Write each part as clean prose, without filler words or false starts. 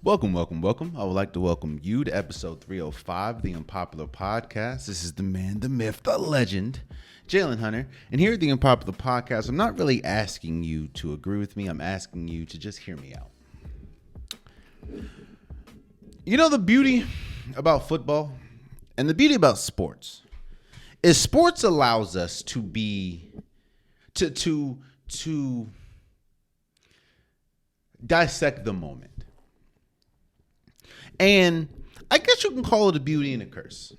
Welcome. I would like to welcome you to episode 305 of the Unpopular Podcast. This is the man, the myth, the legend, Jalen Hunter. And here at the Unpopular Podcast, I'm not really asking you to agree with me. I'm asking you to just hear me out. You know, the beauty about football and the beauty about sports is sports allows us to dissect the moment. And I guess you can call it a beauty and a curse.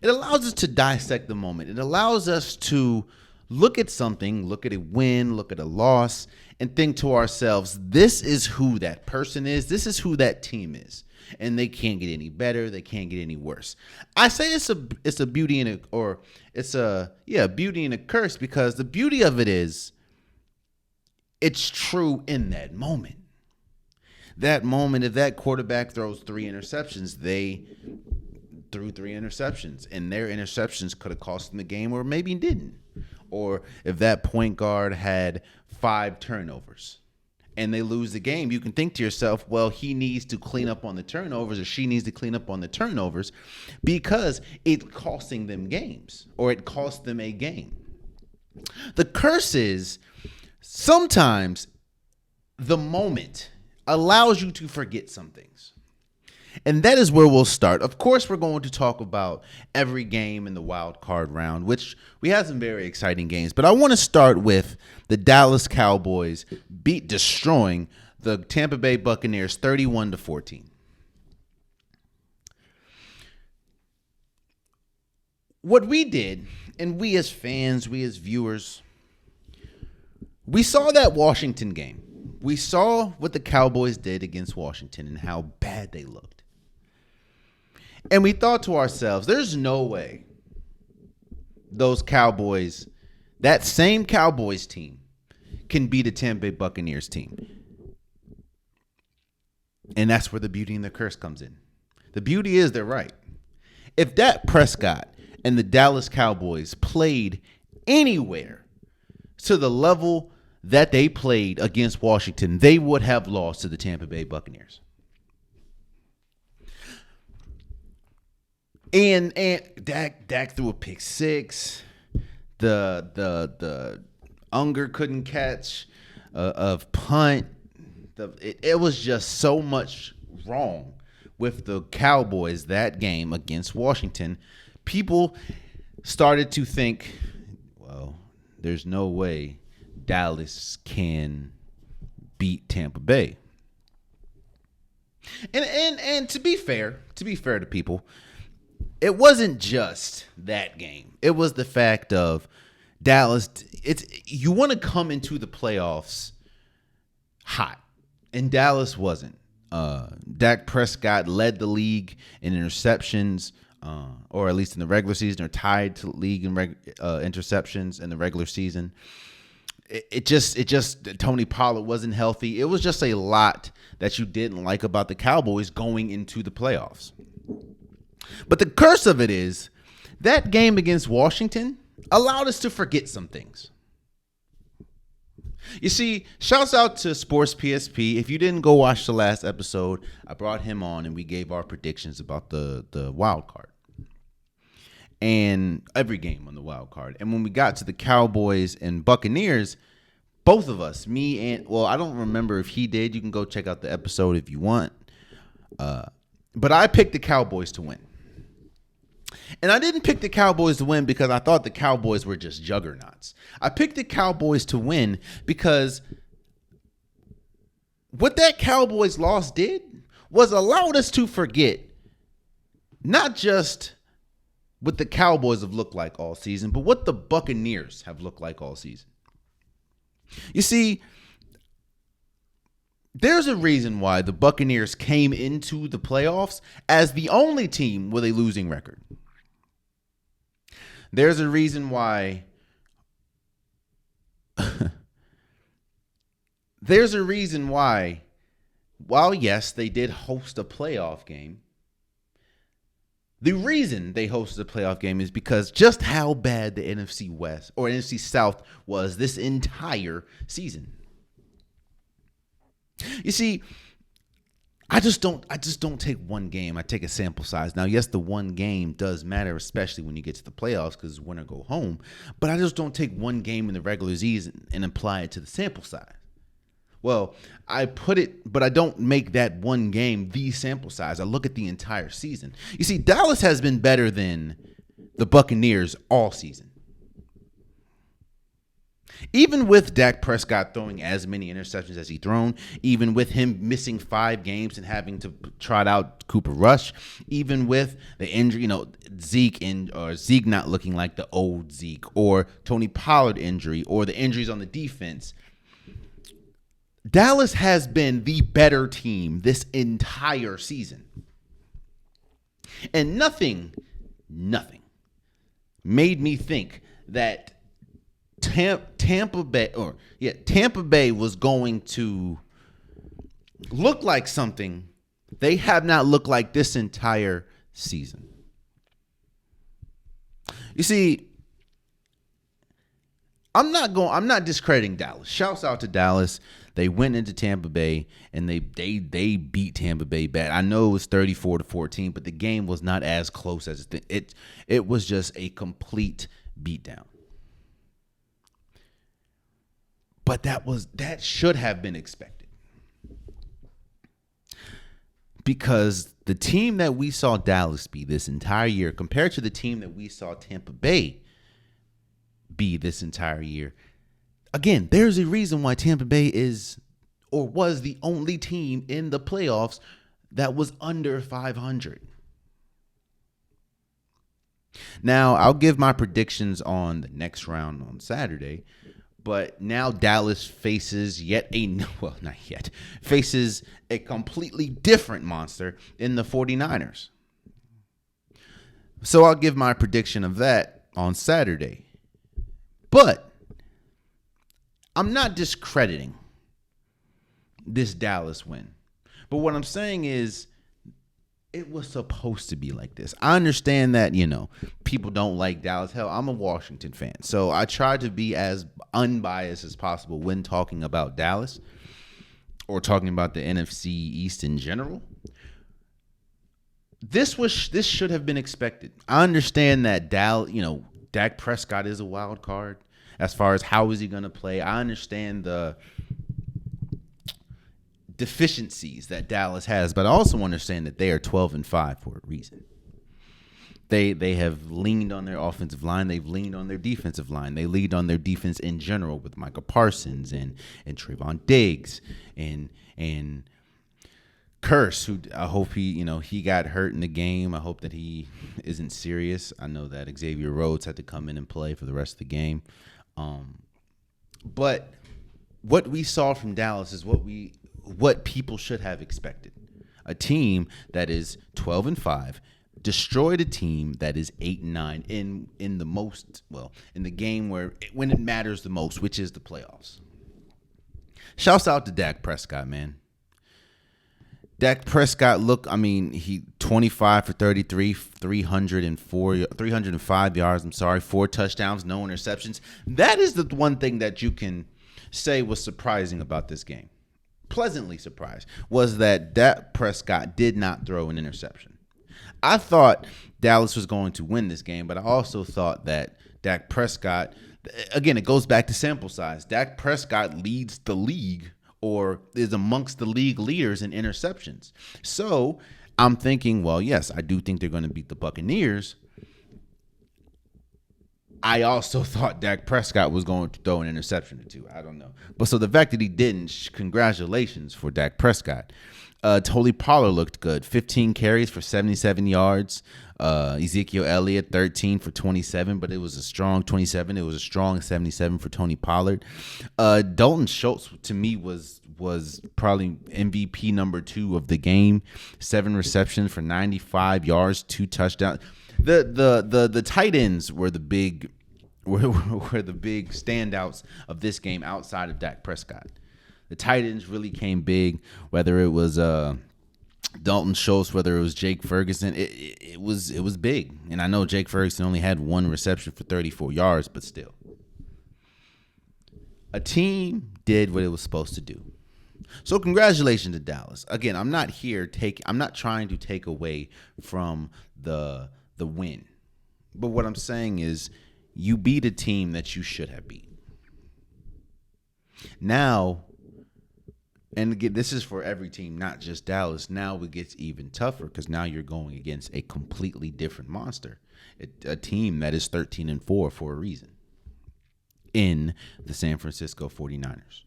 It allows us to dissect the moment. It allows us to look at something, look at a win, look at a loss, and think to ourselves, this is who that person is. This is who that team is. And they can't get any better. They can't get any worse. I say it's a beauty and a beauty and a curse because the beauty of it is it's true in that moment. That moment, if that quarterback throws 3 interceptions, they threw 3 interceptions, and their interceptions could have cost them the game or maybe didn't. Or if that point guard had 5 turnovers and they lose the game, you can think to yourself, well, he needs to clean up on the turnovers or she needs to clean up on the turnovers because it's costing them games or it cost them a game. The curse is sometimes the moment allows you to forget some things. And that is where we'll start. Of course, we're going to talk about every game in the wild card round, which we have some very exciting games. But I want to start with the Dallas Cowboys destroying the Tampa Bay Buccaneers 31-14. What we did, and we as fans, we as viewers, we saw that Washington game. We saw what the Cowboys did against Washington and how bad they looked. And we thought to ourselves, there's no way those Cowboys, that same Cowboys team, can beat a Tampa Bay Buccaneers team. And that's where the beauty and the curse comes in. The beauty is they're right. If Dak Prescott and the Dallas Cowboys played anywhere to the level that they played against Washington, they would have lost to the Tampa Bay Buccaneers. And Dak threw a pick 6. The Unger couldn't catch of punt. It was just so much wrong with the Cowboys that game against Washington. People started to think, well, there's no way Dallas can beat Tampa Bay. And to be fair to people, it wasn't just that game. It was the fact of Dallas. You want to come into the playoffs hot, and Dallas wasn't. Dak Prescott led the league in interceptions, or at least in the regular season, or tied to league in interceptions in the regular season. It just Tony Pollard wasn't healthy. It was just a lot that you didn't like about the Cowboys going into the playoffs. But the curse of it is that game against Washington allowed us to forget some things. You see, shouts out to Sports PSP. If you didn't go watch the last episode, I brought him on and we gave our predictions about the wild card. And every game on the wild card. And when we got to the Cowboys and Buccaneers, both of us, me and, well, I don't remember if he did. You can go check out the episode if you want. But I picked the Cowboys to win. And I didn't pick the Cowboys to win because I thought the Cowboys were just juggernauts. I picked the Cowboys to win because what that Cowboys loss did was allowed us to forget not just what the Cowboys have looked like all season, but what the Buccaneers have looked like all season. You see, there's a reason why the Buccaneers came into the playoffs as the only team with a losing record. There's a reason why while yes, they did host a playoff game, the reason they hosted a playoff game is because just how bad the NFC West or NFC South was this entire season. You see, I just don't take one game. I take a sample size. Now, yes, the one game does matter, especially when you get to the playoffs because winner go home. But I just don't take one game in the regular season and apply it to the sample size. Well, but I don't make that one game the sample size. I look at the entire season. You see, Dallas has been better than the Buccaneers all season. Even with Dak Prescott throwing as many interceptions as he thrown, even with him missing 5 games and having to trot out Cooper Rush, even with the injury, Zeke not looking like the old Zeke, or Tony Pollard injury, or the injuries on the defense, Dallas has been the better team this entire season. And nothing made me think that Tampa Bay was going to look like something they have not looked like this entire season. You see, I'm not discrediting Dallas. Shouts out to Dallas. They went into Tampa Bay and they beat Tampa Bay bad. I know it was 34-14, but the game was not as close as it was just a complete beatdown. But that should have been expected. Because the team that we saw Dallas be this entire year compared to the team that we saw Tampa Bay be this entire year, again, there's a reason why Tampa Bay was the only team in the playoffs that was under 500. Now, I'll give my predictions on the next round on Saturday. But now Dallas faces faces a completely different monster in the 49ers. So I'll give my prediction of that on Saturday. But I'm not discrediting this Dallas win. But what I'm saying is it was supposed to be like this. I understand that, people don't like Dallas. Hell, I'm a Washington fan. So I try to be as unbiased as possible when talking about Dallas or talking about the NFC East in general. This should have been expected. I understand that Dak Prescott is a wild card as far as how is he going to play. I understand the deficiencies that Dallas has, but I also understand that they are 12-5 for a reason. They have leaned on their offensive line. They've leaned on their defensive line. They leaned on their defense in general with Micah Parsons and Trayvon Diggs and Curse, who I hope he got hurt in the game. I hope that he isn't serious. I know that Xavier Rhodes had to come in and play for the rest of the game. But what we saw from Dallas is what people should have expected. A team that is 12-5 destroyed a team that is 8-9 in the game when it matters the most, which is the playoffs. Shouts out to Dak Prescott, man. Dak Prescott, he 25 for 33, 305 yards, 4 touchdowns, no interceptions. That is the one thing that you can say was surprising about this game. Pleasantly surprised was that Dak Prescott did not throw an interception. I thought Dallas was going to win this game, but I also thought that Dak Prescott, again, it goes back to sample size. Dak Prescott leads the league or is amongst the league leaders in interceptions. So I'm thinking, well, yes, I do think they're going to beat the Buccaneers. I also thought Dak Prescott was going to throw an interception or two. I don't know. But so the fact that he didn't, congratulations for Dak Prescott. Tony Pollard looked good. 15 carries for 77 yards. Ezekiel Elliott, 13 for 27, but it was a strong 27. It was a strong 77 for Tony Pollard. Dalton Schultz, to me, was probably MVP number 2 of the game. 7 receptions for 95 yards, 2 touchdowns. The tight ends were the big standouts of this game outside of Dak Prescott. The tight ends really came big, whether it was Dalton Schultz, whether it was Jake Ferguson. It was big. And I know Jake Ferguson only had 1 reception for 34 yards, but still. A team did what it was supposed to do. So congratulations to Dallas. Again, I'm not trying to take away from the win. But what I'm saying is you beat a team that you should have beat. Now, and again, this is for every team, not just Dallas. Now it gets even tougher because now you're going against a completely different monster, a team that is 13-4 for a reason in the San Francisco 49ers.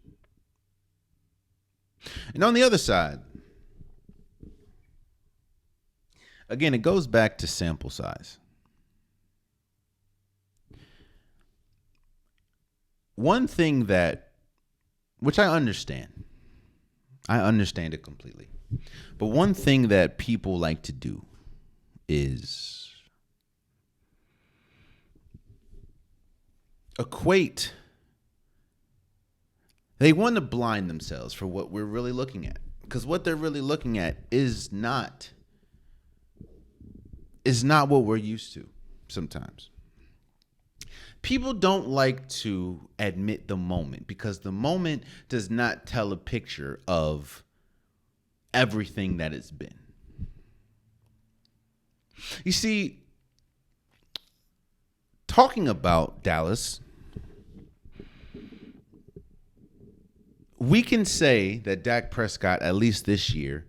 And on the other side, again, it goes back to sample size. One thing which I understand it completely. But one thing that people like to do is they want to blind themselves for what we're really looking at. Because what they're really looking at is not what we're used to sometimes. People don't like to admit the moment because the moment does not tell a picture of everything that it's been. You see, talking about Dallas, we can say that Dak Prescott, at least this year,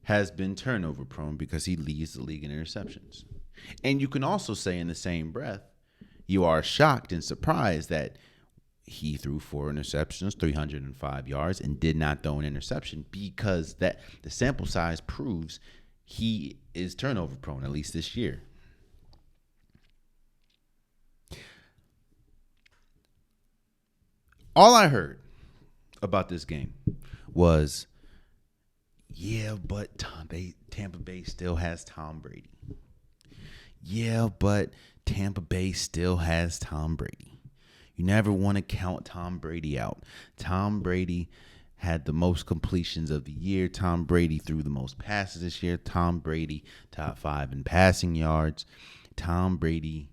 has been turnover prone because he leads the league in interceptions. And you can also say in the same breath, you are shocked and surprised that he threw 4 interceptions, 305 yards, and did not throw an interception because that the sample size proves he is turnover prone, at least this year. All I heard about this game was, yeah, but Tampa Bay still has Tom Brady. Yeah, but Tampa Bay still has Tom Brady. You never want to count Tom Brady out. Tom Brady had the most completions of the year. Tom Brady threw the most passes this year. Tom Brady top 5 in passing yards. Tom Brady,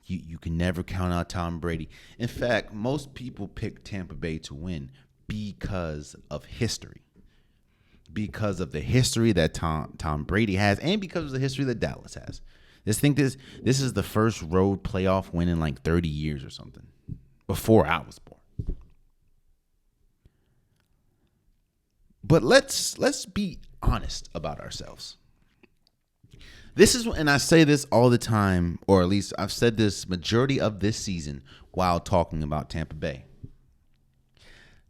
you can never count out Tom Brady. In fact, most people pick Tampa Bay to win because of history. Because of the history that Tom Brady has and because of the history that Dallas has. This is the first road playoff win in like 30 years or something. Before I was born. But let's be honest about ourselves. This is, and I say this all the time, or at least I've said this majority of this season while talking about Tampa Bay.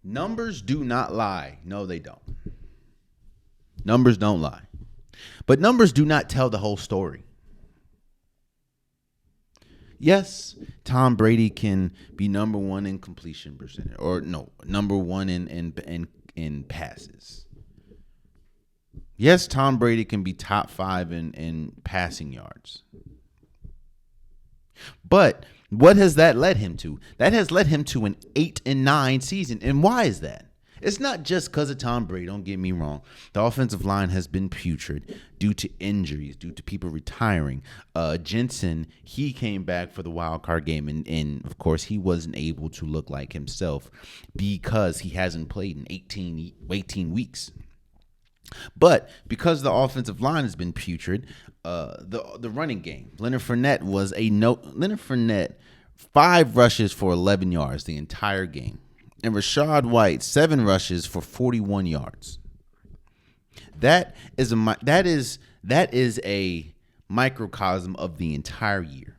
Numbers do not lie. No, they don't. Numbers don't lie. But numbers do not tell the whole story. Yes, Tom Brady can be number 1 in completion percentage, or no, number 1 in passes. Yes, Tom Brady can be top 5 in passing yards. But what has that led him to? That has led him to an 8-9 season. And why is that? It's not just because of Tom Brady, don't get me wrong. The offensive line has been putrid due to injuries, due to people retiring. Jensen, he came back for the wild card game, and of course, he wasn't able to look like himself because he hasn't played in 18 weeks. But because the offensive line has been putrid, the running game, Leonard Fournette, 5 rushes for 11 yards the entire game. And Rachaad White, 7 rushes for 41 yards. That is a microcosm of the entire year.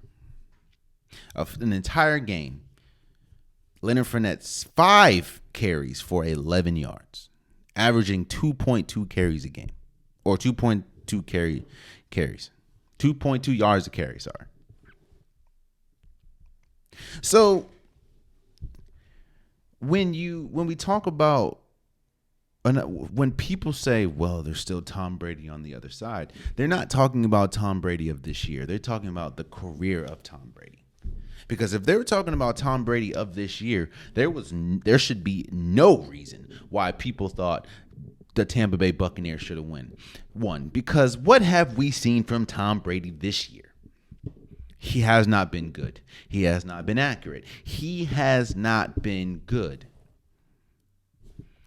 Of an entire game. Leonard Fournette's 5 carries for 11 yards, averaging 2.2 carries a game, or 2.2 carries, 2.2 yards a carry. Sorry. So when we talk about, when people say, well, there's still Tom Brady on the other side, they're not talking about Tom Brady of this year. They're talking about the career of Tom Brady. Because if they were talking about Tom Brady of this year, there should be no reason why people thought the Tampa Bay Buccaneers should have won. Because what have we seen from Tom Brady this year? He has not been good. He has not been accurate. He has not been good.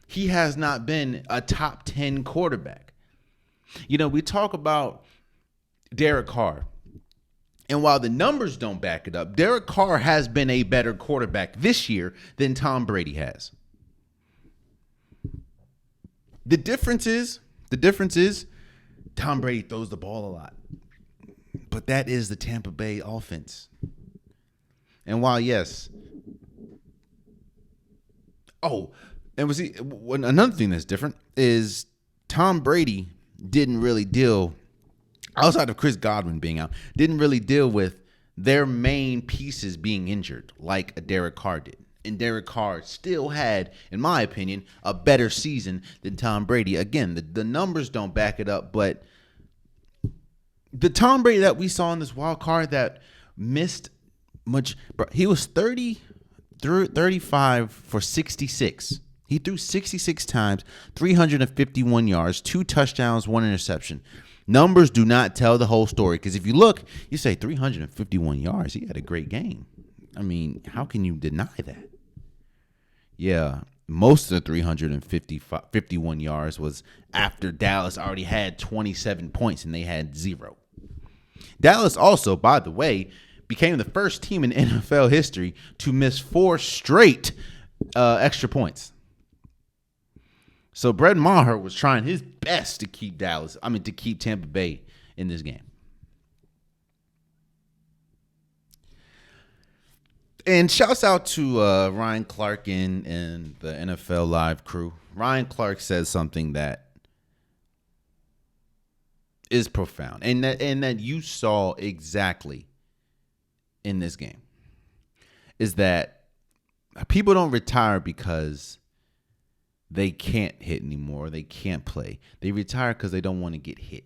He has not been a top 10 quarterback. We talk about Derek Carr. And while the numbers don't back it up, Derek Carr has been a better quarterback this year than Tom Brady has. The difference is Tom Brady throws the ball a lot. But that is the Tampa Bay offense. And while, yes. Oh, and another thing that's different is Tom Brady didn't really deal, outside of Chris Godwin being out, didn't really deal with their main pieces being injured like a Derek Carr did. And Derek Carr still had, in my opinion, a better season than Tom Brady. Again, the numbers don't back it up, but the Tom Brady that we saw in this wild card that missed much, he was 35 for 66. He threw 66 times, 351 yards, 2 touchdowns, 1 interception. Numbers do not tell the whole story, because if you look, you say 351 yards. He had a great game. I mean, how can you deny that? Yeah, most of the 351 yards was after Dallas already had 27 points and they had 0. Dallas also, by the way, became the first team in NFL history to miss 4 straight extra points. So Brett Maher was trying his best to keep Tampa Bay in this game. And shouts out to Ryan Clark and the NFL Live crew. Ryan Clark says something that is profound, and that you saw exactly in this game, is that people don't retire because they can't hit anymore. They can't play. They retire because they don't want to get hit.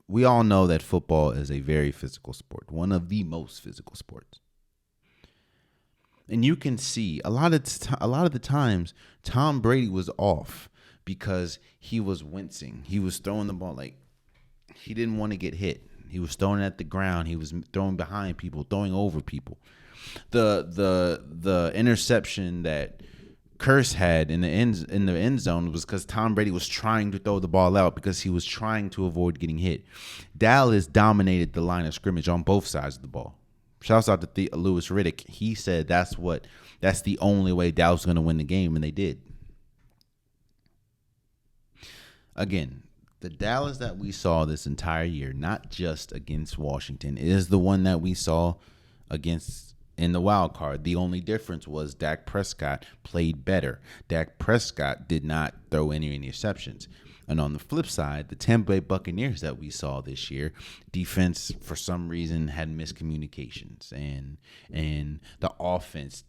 We all know that football is a very physical sport, one of the most physical sports. And you can see a lot of the times Tom Brady was off because he was wincing. He was throwing the ball like he didn't want to get hit. He was throwing it at the ground. He was throwing behind people, throwing over people. The interception that Curse had in the end zone was because Tom Brady was trying to throw the ball out because he was trying to avoid getting hit. Dallas dominated the line of scrimmage on both sides of the ball. Shouts out to Louis Riddick. He said that's the only way Dallas was going to win the game, and they did. Again, the Dallas that we saw this entire year, not just against Washington, is the one that we saw against in the wild card. The only difference was Dak Prescott played better. Dak Prescott did not throw any interceptions. And on the flip side, the Tampa Bay Buccaneers that we saw this year, defense for some reason had miscommunications, and the offense,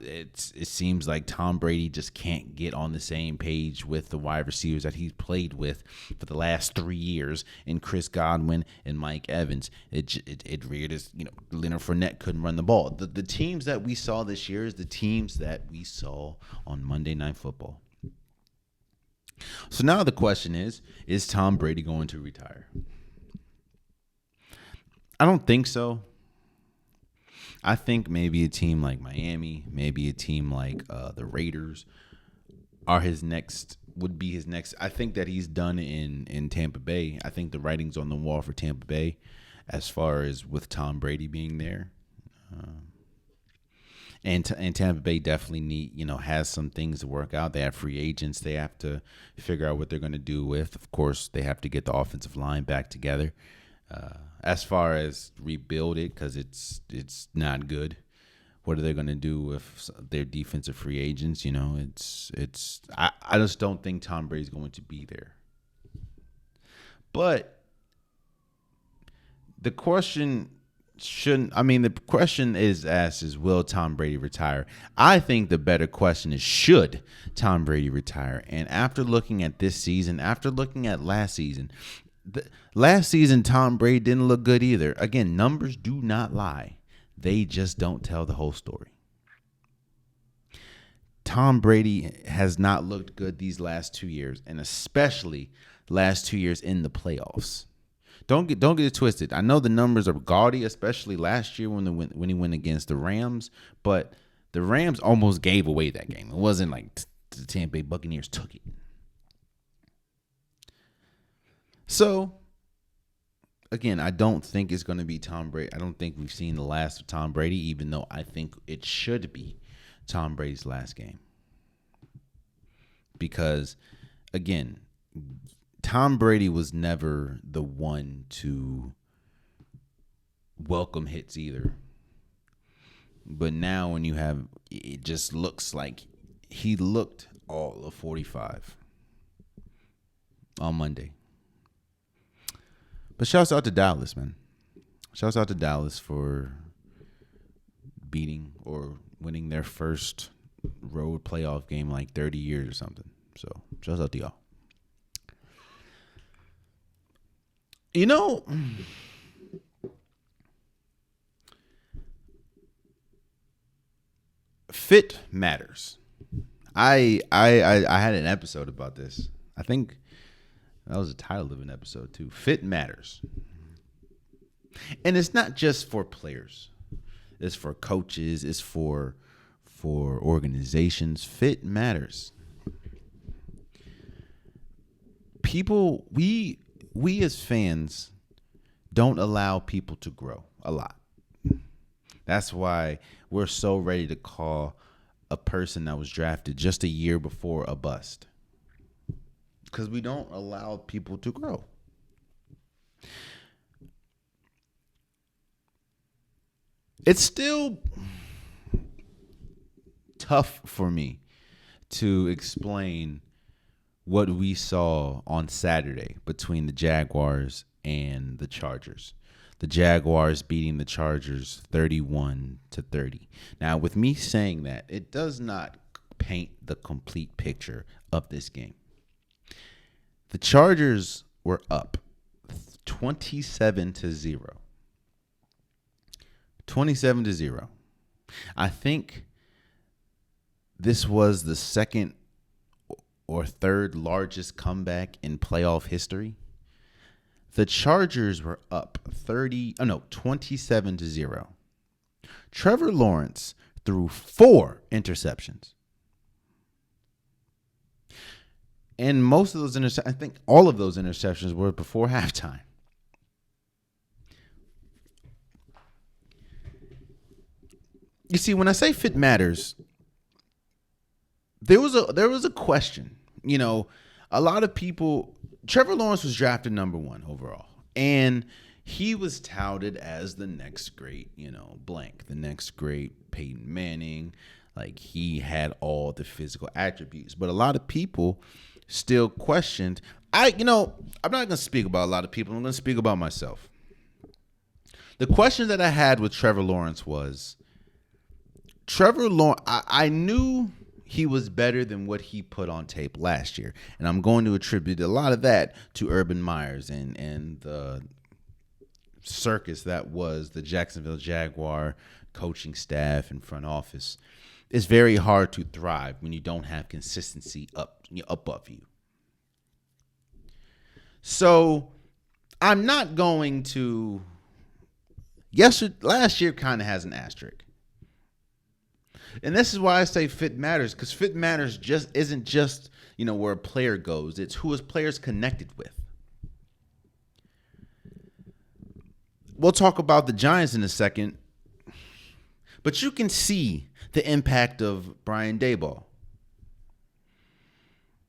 it seems like Tom Brady just can't get on the same page with the wide receivers that he's played with for the last 3 years, and Chris Godwin and Mike Evans. It reared as Leonard Fournette couldn't run the ball. The teams that we saw this year is the teams that we saw on Monday Night Football. So now the question is Tom Brady going to retire? I don't think so. I think maybe a team like Miami, maybe a team like the Raiders would be his next. I think that he's done in Tampa Bay. I think the writing's on the wall for Tampa Bay as far as with Tom Brady being there. And Tampa Bay definitely has some things to work out. They have free agents they have to figure out what they're going to do with. Of course, they have to get the offensive line back together. As far as rebuild it, because it's not good. What are they going to do with their defensive free agents? I just don't think Tom Brady's going to be there. But the question is asked is, will Tom Brady retire? I think the better question is, should Tom Brady retire? And after looking at this season, after looking at last season, Tom Brady didn't look good either. Again, numbers do not lie. They just don't tell the whole story. Tom Brady has not looked good these last 2 years, and especially last 2 years in the playoffs. Don't get it twisted. I know the numbers are gaudy, especially last year when he went against the Rams, but the Rams almost gave away that game. It wasn't like the Tampa Bay Buccaneers took it. So, again, I don't think it's going to be Tom Brady. I don't think we've seen the last of Tom Brady, even though I think it should be Tom Brady's last game. Because, again, Tom Brady was never the one to welcome hits either. But now when you have, it just looks like he looked all of 45 on Monday. But shouts out to Dallas, man. Shouts out to Dallas for beating or winning their first road playoff game in like 30 years or something. So shouts out to y'all. You know, fit matters. I had an episode about this. I think that was the title of an episode too. Fit matters. And it's not just for players. It's for coaches. It's for organizations. Fit matters. People, we as fans don't allow people to grow a lot. That's why we're so ready to call a person that was drafted just a year before a bust. Because we don't allow people to grow. It's still tough for me to explain what we saw on Saturday between the Jaguars and the Chargers. The Jaguars beating the Chargers 31-30. Now, with me saying that, it does not paint the complete picture of this game. The Chargers were up 27-0. 27-0. I think this was the second or third largest comeback in playoff history. The Chargers were up 27-0. Trevor Lawrence threw 4 interceptions. And most of those I think all of those interceptions were before halftime. You see, when I say fit matters, there was a question. You know, a lot of people, Trevor Lawrence was drafted number 1 overall, and he was touted as the next great, blank, the next great Peyton Manning. Like, he had all the physical attributes, but a lot of people still questioned. I'm not going to speak about a lot of people. I'm going to speak about myself. The question that I had with Trevor Lawrence was, I knew he was better than what he put on tape last year. And I'm going to attribute a lot of that to Urban Myers and the circus that was the Jacksonville Jaguar coaching staff and front office. It's very hard to thrive when you don't have consistency above you. So I'm not going to. Last year kind of has an asterisk. And this is why I say fit matters, because fit matters isn't just where a player goes. It's who his players connected with. We'll talk about the Giants in a second, but you can see the impact of Brian Daboll.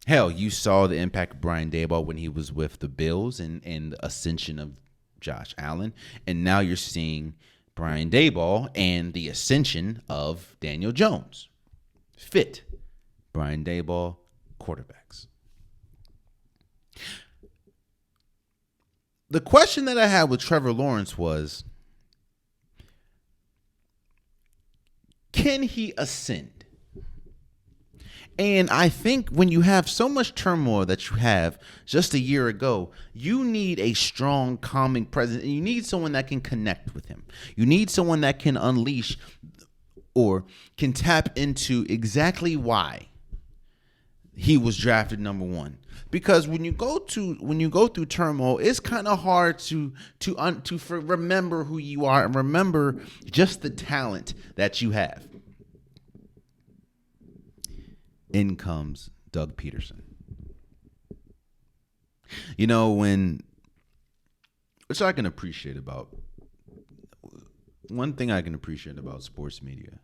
Hell, you saw the impact of Brian Daboll when he was with the Bills and the ascension of Josh Allen, and now you're seeing Brian Daboll and the ascension of Daniel Jones. Fit Brian Daboll quarterbacks. The question that I had with Trevor Lawrence was, can he ascend? And I think when you have so much turmoil that you have just a year ago, you need a strong, calming presence. And you need someone that can connect with him. You need someone that can unleash or can tap into exactly why he was drafted number 1. Because when you go through turmoil, it's kind of hard to remember who you are and remember just the talent that you have. In comes Doug Peterson. You know, which I can appreciate about, one thing I can appreciate about sports media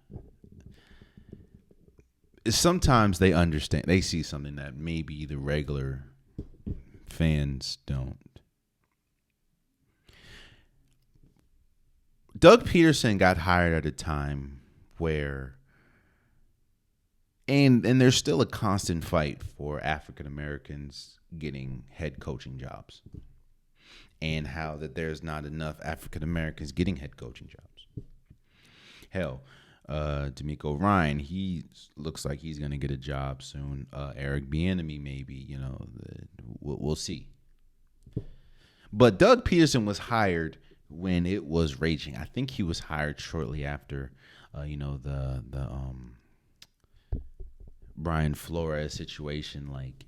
is sometimes they understand, they see something that maybe the regular fans don't. Doug Peterson got hired at a time where, and there's still a constant fight for African Americans getting head coaching jobs, and how that there's not enough African Americans getting head coaching jobs. Hell, D'Amico Ryan, he looks like he's gonna get a job soon. Eric Bieniemy, maybe, we'll see. But Doug Peterson was hired when it was raging. I think he was hired shortly after, the Brian Flores situation. Like,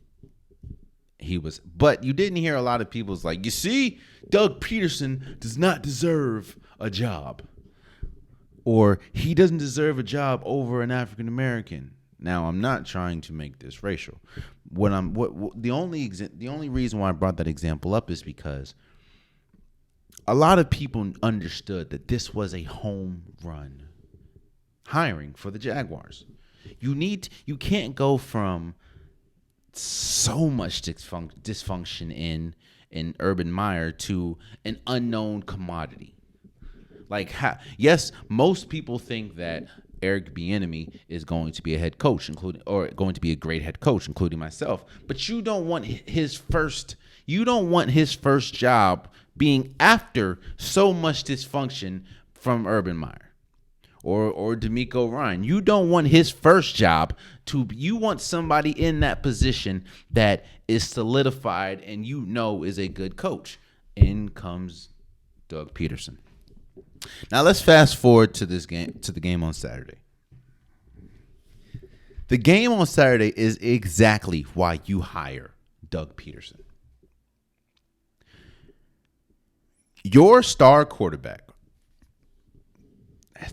he was, but you didn't hear a lot of people's like, you see, Doug Peterson does not deserve a job, or he doesn't deserve a job over an African American. Now, I'm not trying to make this racial. The only reason why I brought that example up is because a lot of people understood that this was a home run hiring for the Jaguars. You can't go from so much dysfunction in Urban Meyer to an unknown commodity. Like, yes, most people think that Eric Bieniemy is going to be a head coach, going to be a great head coach, including myself. But you don't want his first job being after so much dysfunction from Urban Meyer or D'Amico Ryan. You don't want his first job you want somebody in that position that is solidified and is a good coach. In comes Doug Peterson. Now let's fast forward to the game on Saturday. The game on Saturday is exactly why you hire Doug Peterson. Your star quarterback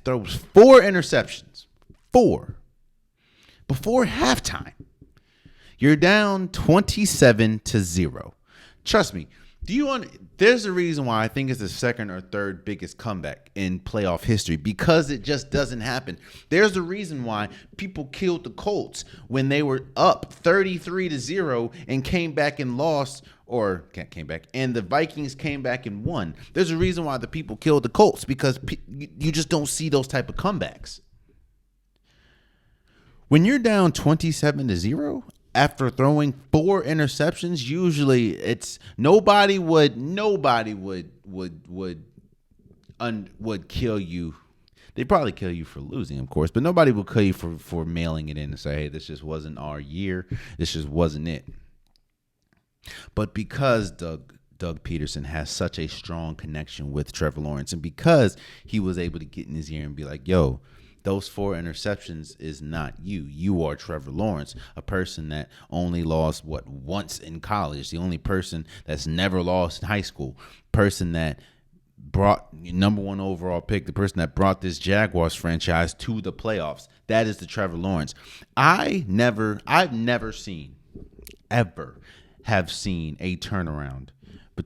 throws 4 interceptions. 4. Before halftime. You're down 27-0. Trust me. There's a reason why I think it's the second or third biggest comeback in playoff history, because it just doesn't happen. There's a reason why people killed the Colts when they were up 33-0 and came back and lost, or came back, and the Vikings came back and won. There's a reason why the people killed the Colts, because you just don't see those type of comebacks. When you're down 27-0 after throwing 4 interceptions, usually it's nobody would kill you. They'd probably kill you for losing, of course, but nobody will kill you for mailing it in and say, hey, this just wasn't our year. This just wasn't it. But because Doug Peterson has such a strong connection with Trevor Lawrence, and because he was able to get in his ear and be like, yo, those 4 interceptions is not you. You are Trevor Lawrence, a person that only lost once in college, the only person that's never lost in high school, person that brought number 1 overall pick, the person that brought this Jaguars franchise to the playoffs. That is the Trevor Lawrence. I've never seen a turnaround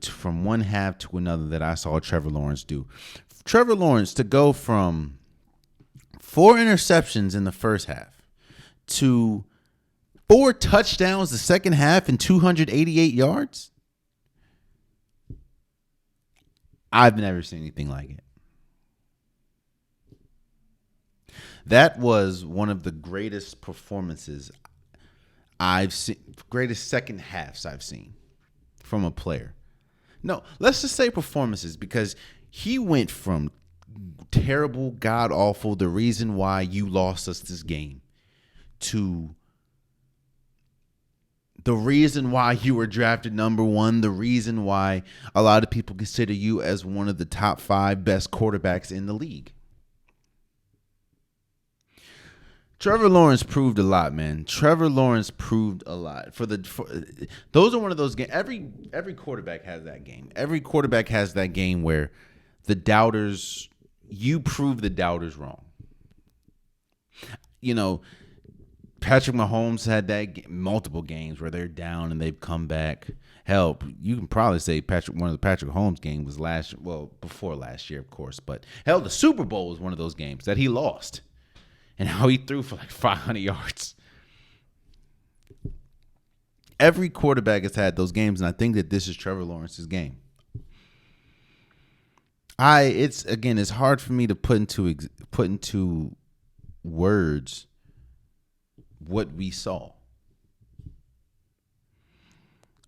from one half to another that I saw Trevor Lawrence do. Trevor Lawrence to go from 4 interceptions in the first half to 4 touchdowns the second half and 288 yards. I've never seen anything like it. That was one of the greatest performances I've seen, greatest second halves I've seen from a player. No, let's just say performances, because he went from terrible, god awful, the reason why you lost us this game, to the reason why you were drafted number 1, the reason why a lot of people consider you as one of the top 5 best quarterbacks in the league. Trevor Lawrence proved a lot, man. Trevor Lawrence proved a lot. Those are one of those games. Every quarterback has that game. Every quarterback has that game where you prove the doubters wrong. Patrick Mahomes had multiple games where they're down and they've come back. Hell, you can probably say one of the Patrick Mahomes games was before last year, of course. But hell, the Super Bowl was one of those games that he lost, and how he threw for like 500 yards. Every quarterback has had those games, and I think that this is Trevor Lawrence's game. It's hard for me to put into words what we saw.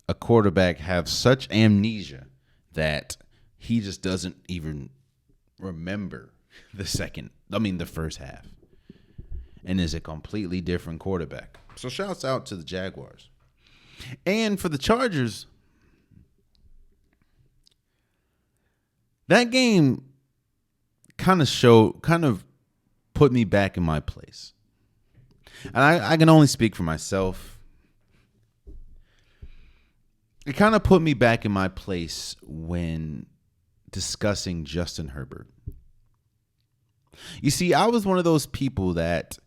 A quarterback have such amnesia that he just doesn't even remember the first half, and is a completely different quarterback. So shouts out to the Jaguars. And for the Chargers, that game kind of put me back in my place. And I can only speak for myself. It kind of put me back in my place when discussing Justin Herbert. You see, I was one of those people that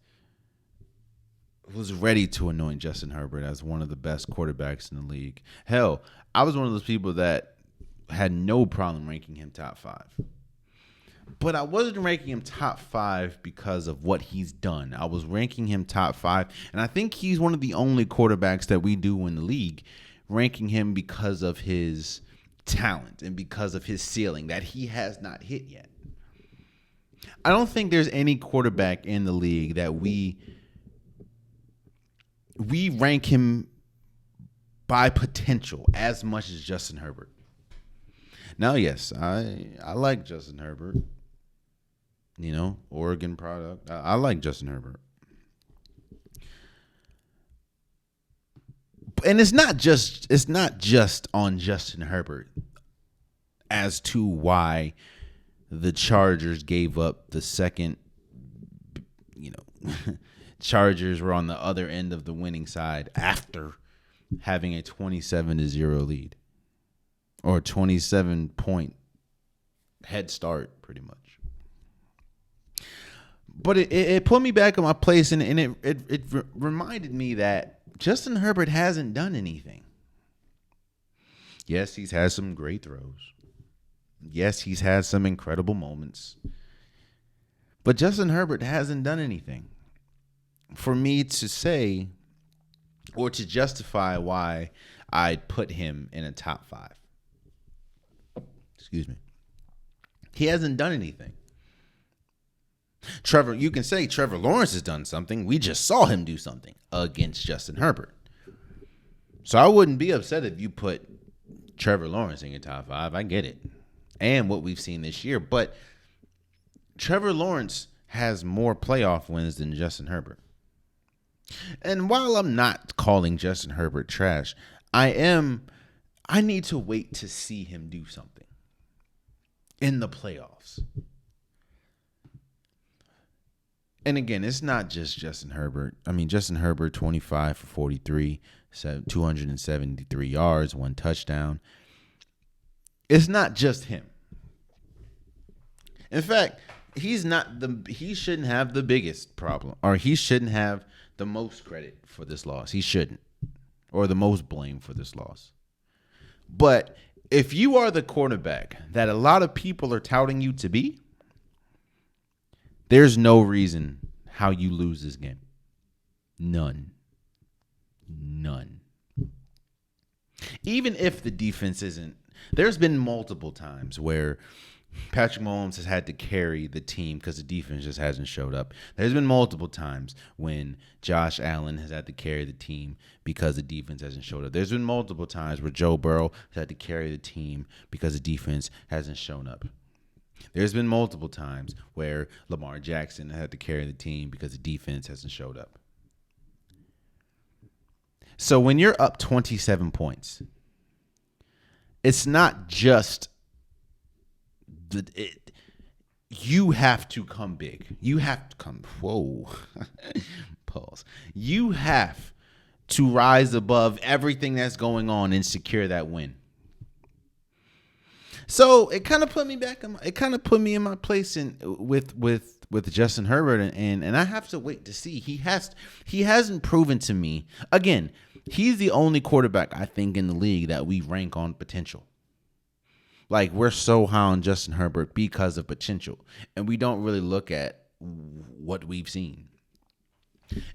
was ready to anoint Justin Herbert as one of the best quarterbacks in the league. Hell, I was one of those people that had no problem ranking him top 5. But I wasn't ranking him top 5 because of what he's done. I was ranking him top 5, and I think he's one of the only quarterbacks that we do in the league, ranking him because of his talent and because of his ceiling that he has not hit yet. I don't think there's any quarterback in the league that we rank him by potential as much as Justin Herbert. Now, yes, I like Justin Herbert. Oregon product. I like Justin Herbert. And it's not just on Justin Herbert as to why the Chargers gave up the second. Chargers were on the other end of the winning side after having a 27-0 lead, or 27-point head start, pretty much. But it put me back in my place, and it reminded me that Justin Herbert hasn't done anything. Yes, he's had some great throws. Yes, he's had some incredible moments. But Justin Herbert hasn't done anything for me to say or to justify why I'd put him in a top 5. Excuse me. He hasn't done anything. You can say Trevor Lawrence has done something. We just saw him do something against Justin Herbert. So I wouldn't be upset if you put Trevor Lawrence in your top 5. I get it. And what we've seen this year. But Trevor Lawrence has more playoff wins than Justin Herbert. And while I'm not calling Justin Herbert trash, I need to wait to see him do something in the playoffs. And again, it's not just Justin Herbert. I mean, Justin Herbert, 25 for 43, 273 yards, 1 touchdown. It's not just him. In fact, he shouldn't have the biggest problem, or he shouldn't have the most credit for this loss. He shouldn't, or the most blame for this loss. But if you are the quarterback that a lot of people are touting you to be, there's no reason how you lose this game. None. Even if the defense isn't, there's been multiple times where Patrick Mahomes has had to carry the team because the defense just hasn't showed up. There's been multiple times when Josh Allen has had to carry the team because the defense hasn't showed up. There's been multiple times where Joe Burrow has had to carry the team because the defense hasn't shown up. There's been multiple times where Lamar Jackson had to carry the team because the defense hasn't showed up. So when you're up 27 points, it's not just you have to come big. You have to come. Whoa. Pause. You have to rise above everything that's going on and secure that win. So it kind of put me back. It kind of put me in my place in with Justin Herbert, and I have to wait to see. He hasn't proven to me again. He's the only quarterback I think in the league that we rank on potential. Like we're so high on Justin Herbert because of potential, and we don't really look at what we've seen.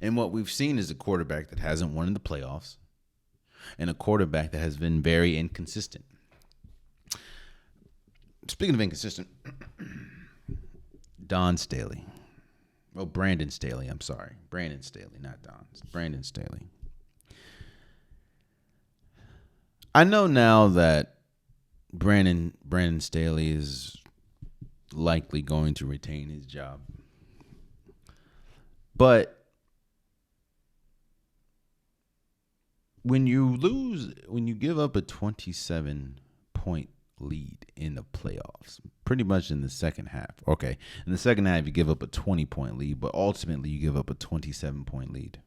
And what we've seen is a quarterback that hasn't won in the playoffs, and a quarterback that has been very inconsistent. Speaking of inconsistent, Don Staley. Oh, Brandon Staley. I'm sorry. Brandon Staley, not Don. It's Brandon Staley. I know now that Brandon Staley is likely going to retain his job. But when you give up a 27-point lead in the playoffs, pretty much in the second half. Okay, in the second half, you give up a 20-point lead, but ultimately you give up a 27-point lead.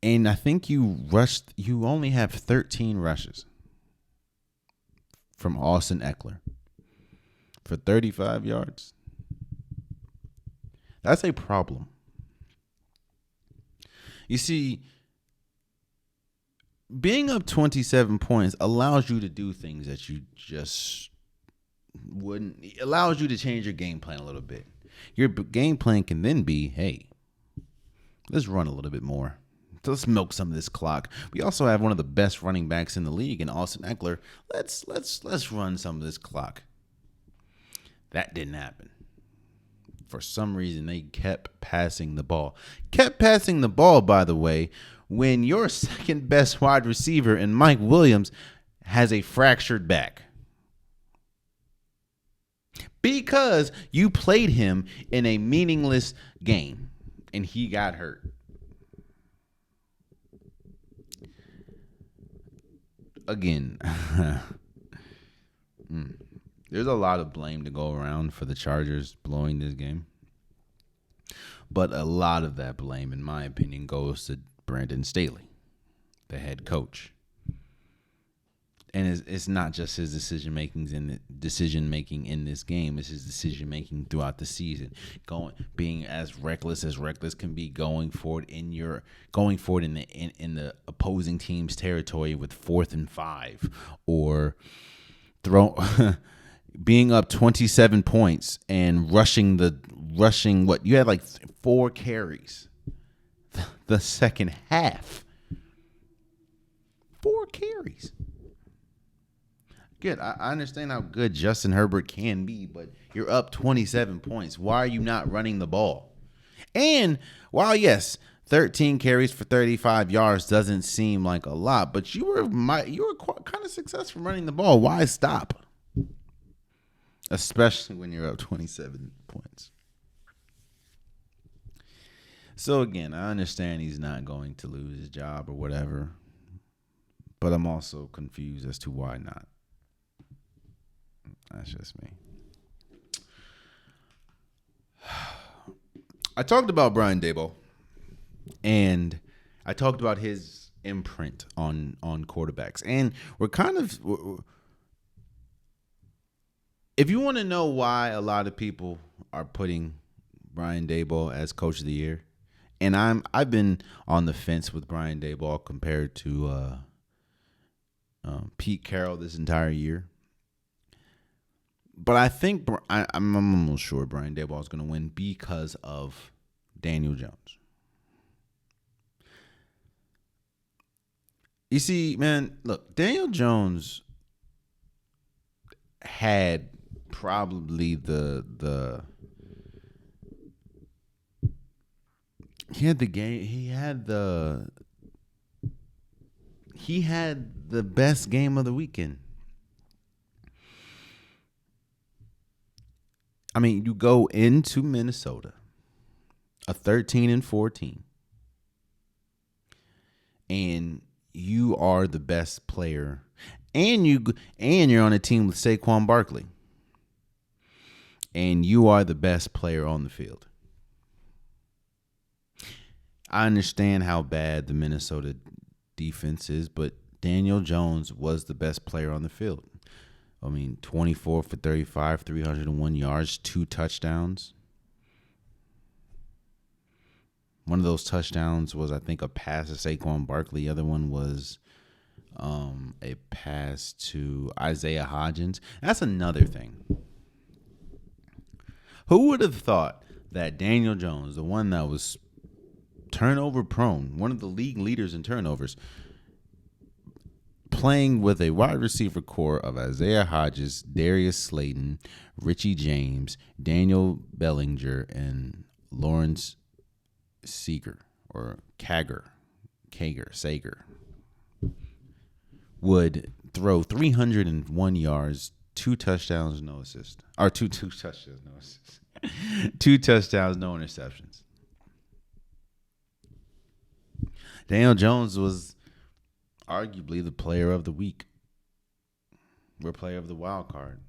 And I think you only have 13 rushes from Austin Eckler for 35 yards. That's a problem. You see, being up 27 points allows you to do things that you just wouldn't. It allows you to change your game plan a little bit. Your game plan can then be, hey, let's run a little bit more. So let's milk some of this clock. We also have one of the best running backs in the league in Austin Eckler. Let's run some of this clock. That didn't happen. For some reason, they kept passing the ball. Kept passing the ball, by the way, when your second best wide receiver in Mike Williams has a fractured back. Because you played him in a meaningless game and he got hurt. Again, there's a lot of blame to go around for the Chargers blowing this game. But a lot of that blame, in my opinion, goes to Brandon Staley, the head coach. And it's not just his decision making in this game. It's his decision making throughout the season, being as reckless can be, going forward in the opposing team's territory with 4th and 5, or being up 27 points and rushing what you had like 4 carries the second half. 4 carries. Good. I understand how good Justin Herbert can be, but you're up 27 points. Why are you not running the ball? And while, yes, 13 carries for 35 yards doesn't seem like a lot, but you were kind of successful running the ball. Why stop? Especially when you're up 27 points. So, again, I understand he's not going to lose his job or whatever, but I'm also confused as to why not. That's just me. I talked about Brian Daboll, and I talked about his imprint on quarterbacks. And if you want to know why a lot of people are putting Brian Daboll as Coach of the Year, and I've been on the fence with Brian Daboll compared to Pete Carroll this entire year. But I think I'm almost sure Brian Daboll is going to win because of Daniel Jones. You see, man, look, Daniel Jones had probably he had the best game of the weekend. I mean, you go into Minnesota, a 13-4 and you are the best player, and you're on a team with Saquon Barkley, and you are the best player on the field. I understand how bad the Minnesota defense is, but Daniel Jones was the best player on the field. I mean, 24 for 35, 301 yards, 2 touchdowns. One of those touchdowns was, I think, a pass to Saquon Barkley. The other one was a pass to Isaiah Hodgins. That's another thing. Who would have thought that Daniel Jones, the one that was turnover prone, one of the league leaders in turnovers, playing with a wide receiver core of Isaiah Hodgins, Darius Slayton, Richie James, Daniel Bellinger, and Lawrence Sager, would throw 301 yards, 2 touchdowns, no assist, or two touchdowns, no assist, 2 touchdowns, no interceptions. Daniel Jones was arguably the player of the week, or player of the wild card,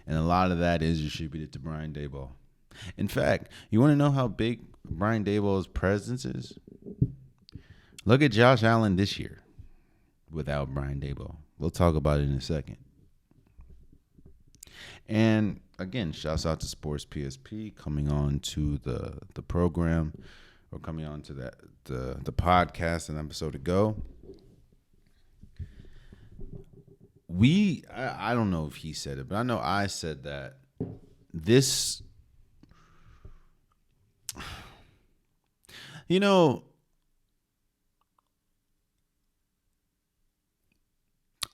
and a lot of that is attributed to Brian Daboll. In fact, you want to know how big Brian Daboll's presence is? Look at Josh Allen this year without Brian Daboll. We'll talk about it in a second. And again, shouts out to Sports PSP coming on to the program, or coming on to the podcast an episode ago. I don't know if he said it, but I know I said that this, you know,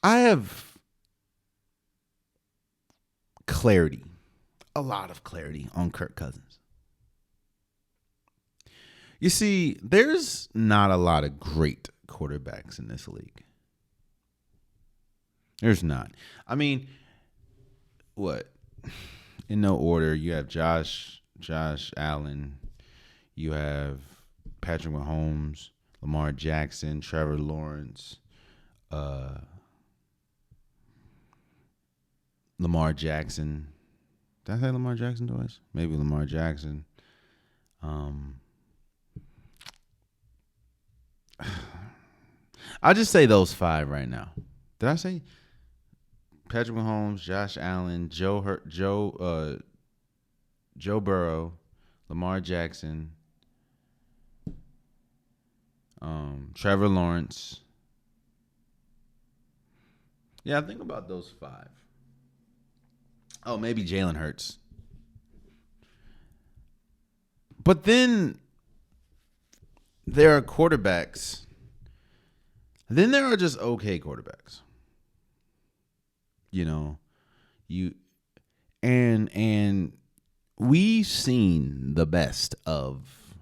I have clarity, a lot of clarity on Kirk Cousins. You see, there's not a lot of great quarterbacks in this league. There's not. I mean, what? In no order, you have Josh Allen, you have Patrick Mahomes, Lamar Jackson, Trevor Lawrence, Lamar Jackson. Did I say Lamar Jackson twice? Maybe Lamar Jackson. I'll just say those 5 right now. Did I say Patrick Mahomes, Josh Allen, Joe Burrow, Lamar Jackson, Trevor Lawrence? Yeah, think about those 5. Oh, maybe Jalen Hurts. But then there are quarterbacks. Then there are just okay quarterbacks. You know, and we've seen the best of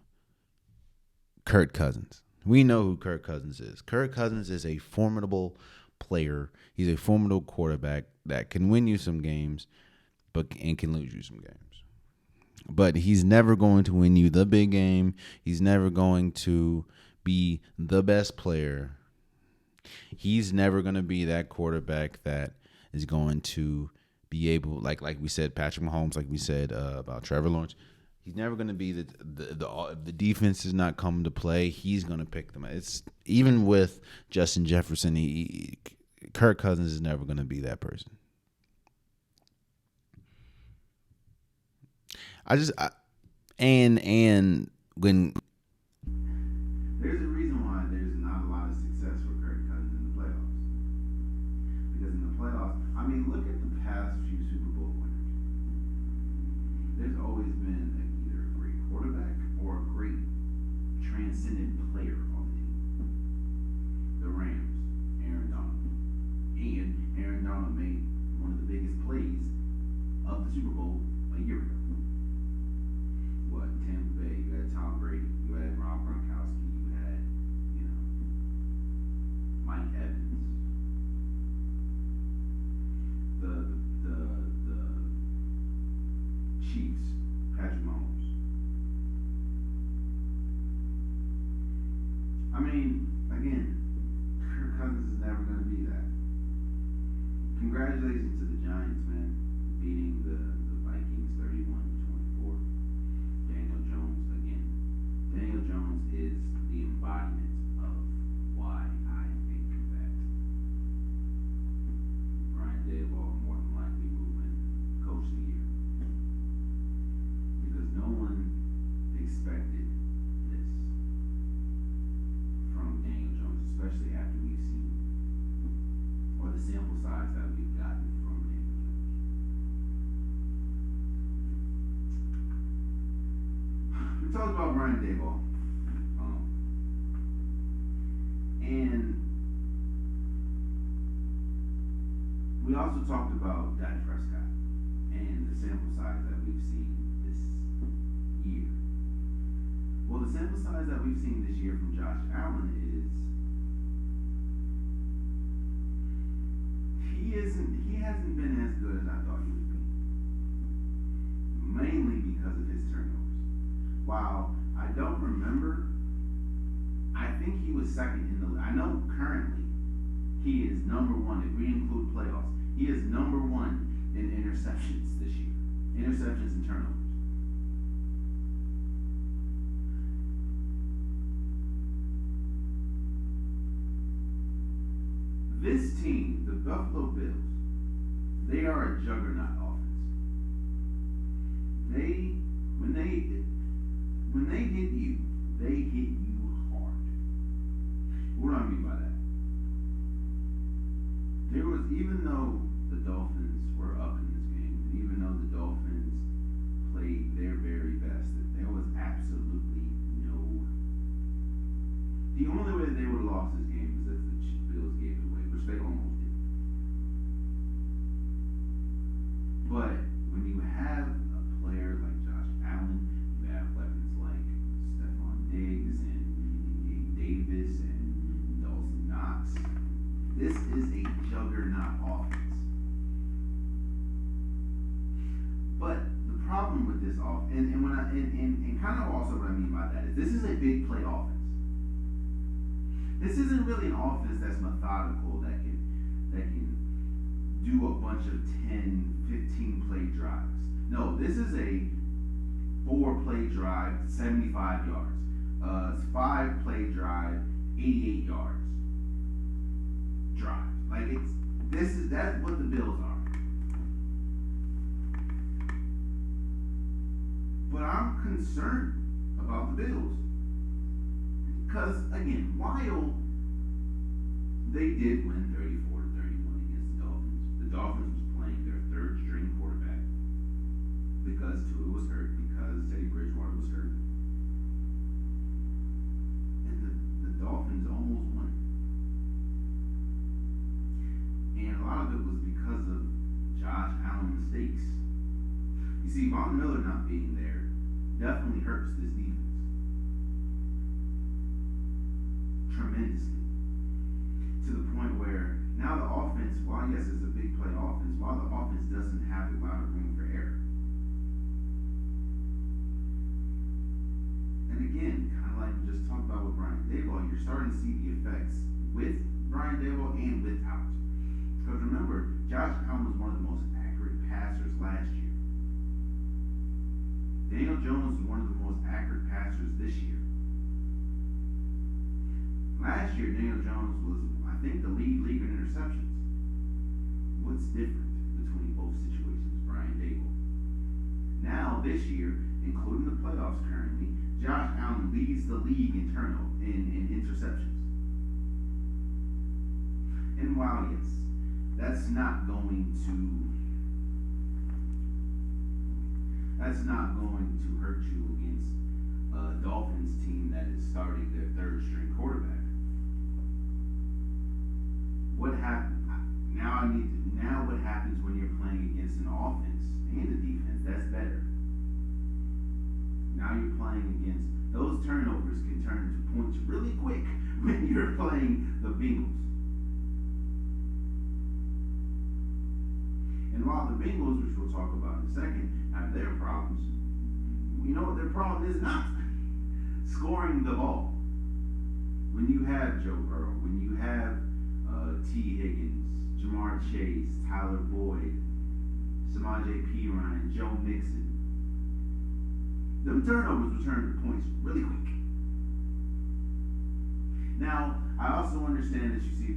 Kirk Cousins. We know who Kirk Cousins is. Kirk Cousins is a formidable player. He's a formidable quarterback that can win you some games, and can lose you some games. But he's never going to win you the big game. He's never going to be the best player. He's never going to be that quarterback that is going to be able, like we said, Patrick Mahomes, like we said about Trevor Lawrence. He's never going to be the defense is not coming to play. He's going to pick them. It's even with Justin Jefferson. Kirk Cousins is never going to be that person. And when there's a reason why there's not a lot of success for Kirk Cousins in the playoffs. Because in the playoffs, I mean, look at the past few Super Bowl winners. There's always been either a great quarterback or a great transcendent player on the team. The Rams, Aaron Donald. And Aaron Donald made one of the biggest plays of the Super Bowl a year ago. Tampa Bay, you had Tom Brady, you had Rob Gronkowski, you had, Mike Evans. The Chiefs, Patrick Mahomes. I mean, again, Kirk Cousins is never going to be that. Congratulations to the Giants, man, beating the Vikings 31-24. Daniel Jones is the embodiment of why Brian Daboll. And we also talked about Dak Prescott and the sample size that we've seen this year. Well, the sample size that we've seen this year from Josh Allen is he hasn't been as good as I thought he would be. Mainly because of his turnovers. While I don't remember, I think he was second in the. I know currently he is number one. If we include playoffs, he is number one in interceptions this year. Interceptions and turnovers. This team, the Buffalo Bills, they are a juggernaut offense. When they hit you, they hit you hard. What do I mean by that? There was, even though the Dolphins were up in this game, and even though the Dolphins played their very best, there was absolutely no. The only way that they would have lost this game is if the Bills gave it away, which they almost did. But when you have a player like Josh Allen, you have weapons like Stephon Diggs and Gabe Davis and Dawson Knox. This is a juggernaut offense. But the problem with this offense, and kind of also what I mean by that is this is a big play offense. This isn't really an offense that's methodical that can do a bunch of 10, 15 play drives. No, this is a 4-play drive, 75 yards. 5-play drive, 88 yards. Drive. Like that's what the Bills are. But I'm concerned about the Bills. Because again, while they did win 34-31 against the Dolphins was playing their third string quarterback because Tua was hurt, because Teddy Bridgewater was hurt. And the Dolphins almost won. And a lot of it was because of Josh Allen mistakes. You see, Von Miller not being there definitely hurts this defense tremendously. To the point where now the offense, while yes it's a big play offense, while the offense doesn't have a lot of room for error. And again, kind of like we just talked about with Brian Daboll, you're starting to see the effects with Brian Daboll and without. Because remember, Josh Allen was one of the most accurate passers last year. Daniel Jones was one of the most accurate passers this year. Last year, Daniel Jones was, I think, the lead league in interceptions. What's different between both situations, Brian Daboll? Now, this year, including the playoffs currently, Josh Allen leads the league in interceptions. And while, yes, that's not going to hurt you against a Dolphins team that is starting their third string quarterback. What happens now? What happens when you're playing against an offense and a defense that's better? Now you're playing against those turnovers can turn into points really quick when you're playing the Bengals. And while the Bengals, which we'll talk about in a second, have their problems, you know what their problem is not? Scoring the ball. When you have Joe Burrow, when you have T. Higgins, Jamar Chase, Tyler Boyd, Samaje Perine, Joe Mixon, them turnovers will turn to points really quick. Now, I also understand that you see,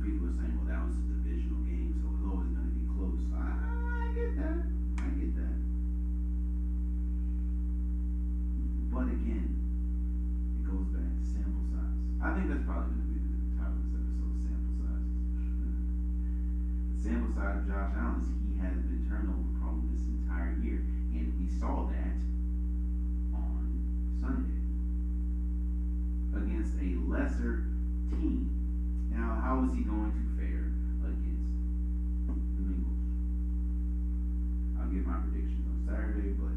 people are saying, well, that was a divisional game, so it's always going to be close. I get that. But again, it goes back to sample size. I think that's probably going to be the title of this episode, sample size. The sample size of Josh Allen is he has been turnover prone this entire year. And we saw that on Sunday. against a lesser team. Now, how is he going to fare against the Bengals? I'll give my predictions on Saturday, but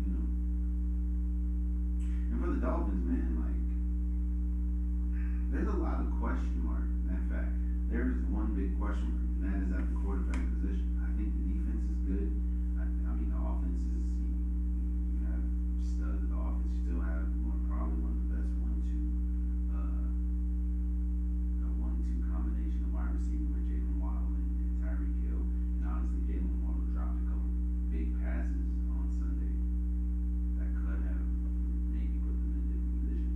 you know, and for the Dolphins, man, like there's a lot of question marks. In fact, there's one big question mark, and that is at the quarterback position. I think the defense is good. I mean, the offense is you have studs of the offense. You still have probably one of the best a 1-2 combination of wide receiver with Jalen Waddle and Tyreek Hill. And honestly, Jalen Waddle dropped a couple big passes on Sunday that could have maybe put them in a different position.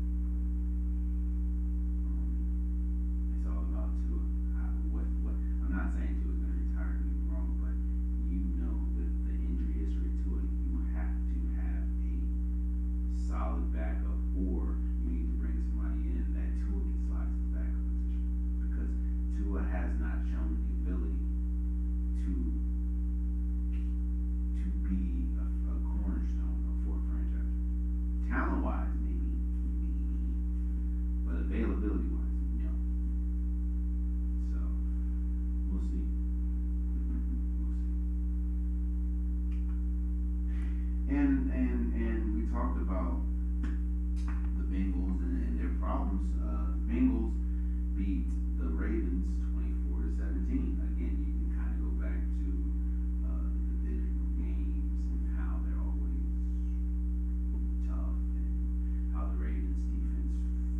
It's all about Tua. What I'm not saying Tua's going to retire, don't get me wrong, but you know with the injury history to it, you have to have a solid backup, or you need to bring somebody in that Tua can slide to the backup position, because Tua has not shown the ability to be a cornerstone for a franchise. Talent wise, maybe, but availability wise, no. So we'll see. We'll see. And we talked about the Bengals and their problems. The Bengals beat the Ravens 24-17. Again, you can kind of go back to the divisional games and how they're always tough, and how the Ravens defense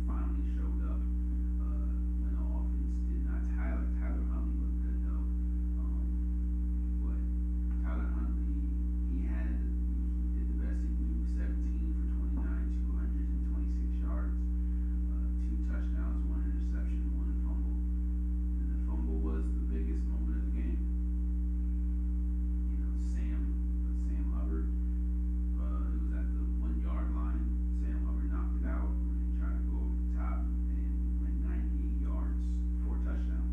finally showed up when the offense did not. Tyler Huntley looked good though, but Tyler Huntley he did the best he could do. 17 for 29, 226 yards, 2 touchdowns, 1 interception, 1 fumble. And the fumble was the biggest moment of the game. You know, Sam Hubbard, it was at the 1-yard line. Sam Hubbard knocked it out when he tried to go over the top and went 98 yards for a touchdown.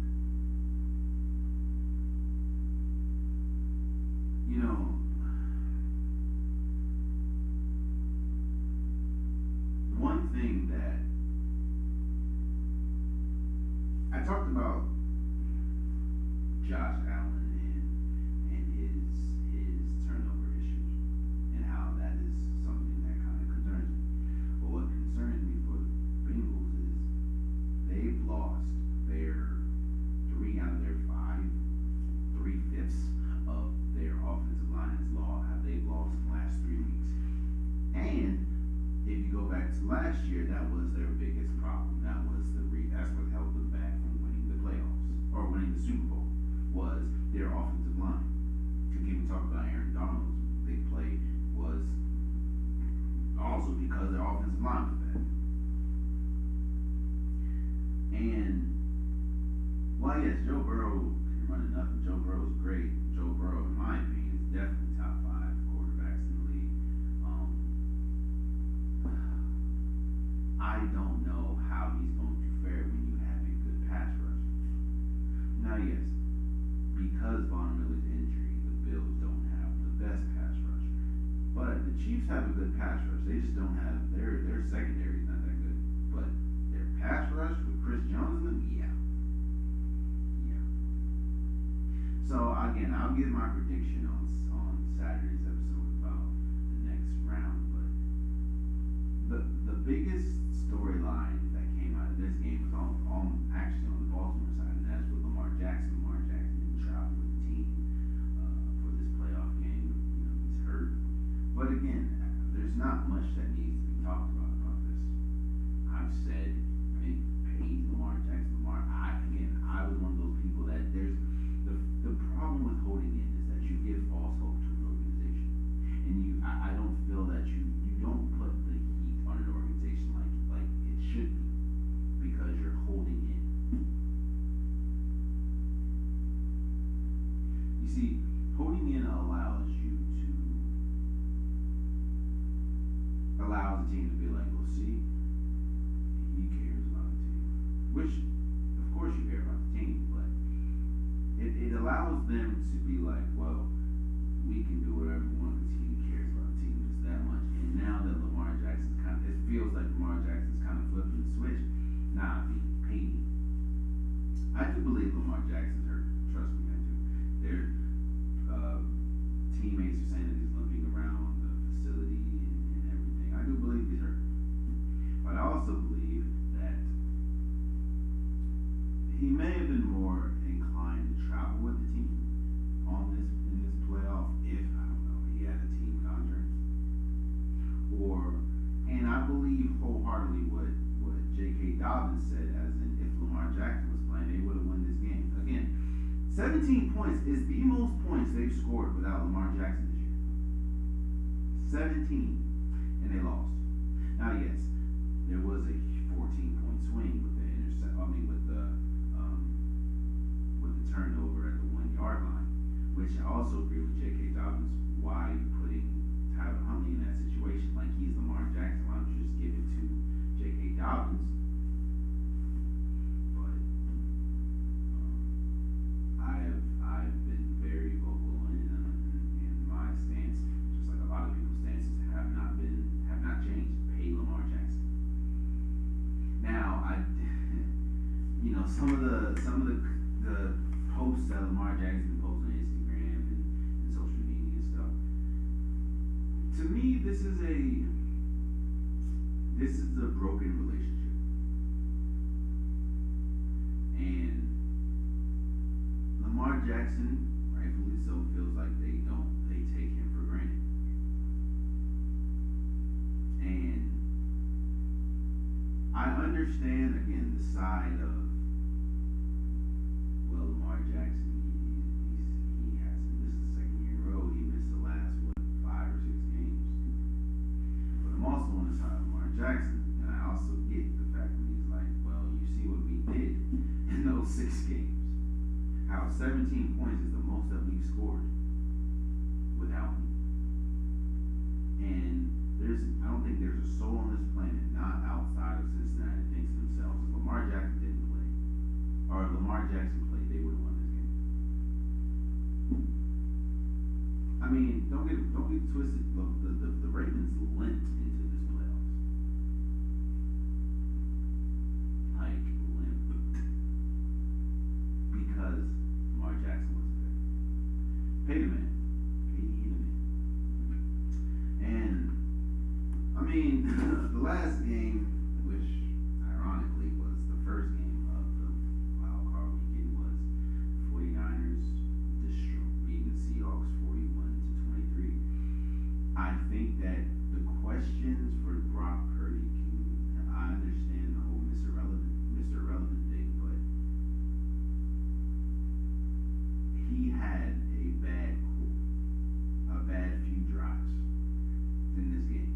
You know, one thing that I talked about Josh Allen and his turnover issues, and how that is something that kind of concerns me. But what concerns me for the Bengals is they've lost their 3 out of their 5, 3/5 of their offensive line they've lost in the last 3 weeks. And if you go back to last year, that was their biggest problem. That's what held them back from winning the playoffs or winning the Super Bowl, was their offensive line. Again, we talked about Aaron Donald's big play was also because their offensive line was bad. And while yes, Joe Burrow can run enough, and Joe Burrow is great. Joe Burrow, in my opinion, is definitely top 5 quarterbacks in the league. I don't know how he's going to fare when you have a good pass rush. Now, yes, because Von Miller's injury, the Bills don't have the best pass rush. But the Chiefs have a good pass rush. They just don't have their secondary is not that good. But their pass rush with Chris Jones in them, yeah. So again, I'll give my prediction on Saturday's episode about the next round. But the biggest storyline that came out of this game was actually on the Baltimore side, and that's with Lamar Jackson. Lamar Jackson didn't travel with the team for this playoff game. You know, he's hurt. But again, there's not much that needs to be talked about this. I've said, paid Lamar Jackson. I was one of those people that there's the problem with holding in is that you give false hope to an organization, and I don't feel that you don't put the heat on an organization like it should be, because you're holding in. You see, holding in allows the team to be like, well, see, he cares about the team, which of course you care about the team, but it allows them to be like, well, we can do whatever we want because he cares about the team just that much. And now that Lamar Jackson's it feels like Lamar Jackson's kind of flipping the switch. Nah, pay me. I do believe Lamar Jackson's hurt. Trust me, I do. Their teammates are saying that he's limping around the facility and everything. I do believe he's hurt. But I also believe that he may have been more inclined to travel with the team in this playoff if, I don't know, he had a team contract. And I believe wholeheartedly what J.K. Dobbins said, as in if Lamar Jackson was playing, they would have won this game. Again, 17 points is the most points they've scored without Lamar Jackson this year. 17, and they lost. Now, yes, there was a 14-point swing with the turnover at the 1 yard line, which I also agree with J.K. Dobbins. Why are you putting Tyler Huntley in that situation? Like, he's Lamar Jackson. Why don't you just give it to J.K. Dobbins? But I've been very vocal in my stance, just like a lot of people's stances have not changed. Pay Lamar Jackson. Now, some of the posts that Lamar Jackson posts on Instagram and social media and stuff. To me, this is a broken relationship, and Lamar Jackson, rightfully so, feels like they take him for granted, and I understand again the side of, well, Lamar Jackson, he hasn't missed the second year in a row. He missed the last 5 or 6 games. But I'm also on the side of Lamar Jackson, and I also get the fact that he's like, well, you see what we did in those 6 games. How 17 points is the most that we've scored without him. And I don't think there's a soul on this planet, not outside of Cincinnati, that thinks to themselves, if Lamar Jackson didn't play, or if Lamar Jackson played, they would have won this game. I mean, don't get twisted. Look, the Ravens limped into this playoffs. Like, limped. Because Lamar Jackson wasn't there. Pay the man. Pay the man. And, I mean, the last game, which ironically was the first game of the wild card weekend, was 49ers beating the Seahawks 41-23. I think that the questions for Brock Purdy I understand the whole Mr. Irrelevant thing, but he had a bad few drives in this game.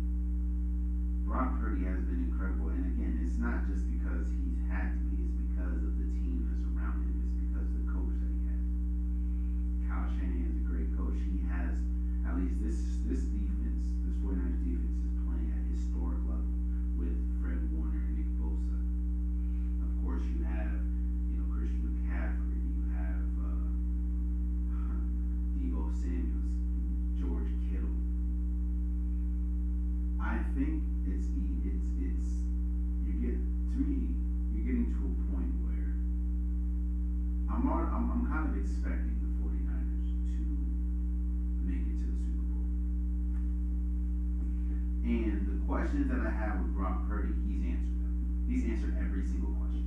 Brock Purdy has been incredible, and again, it's not just because he's had to be, it's because of the team that's around him, it's because of the coach that he has. Kyle Shanahan's a great coach. He has, at least this defense, this 49ers defense is playing at historic level with Fred Warner and Nick Bosa. Of course, you have, Christian McCaffrey, you have Deebo Samuels, George Kittle. I think you're getting to a point where I'm kind of expecting the 49ers to make it to the Super Bowl. And the questions that I have with Brock Purdy, he's answered them. He's answered every single question.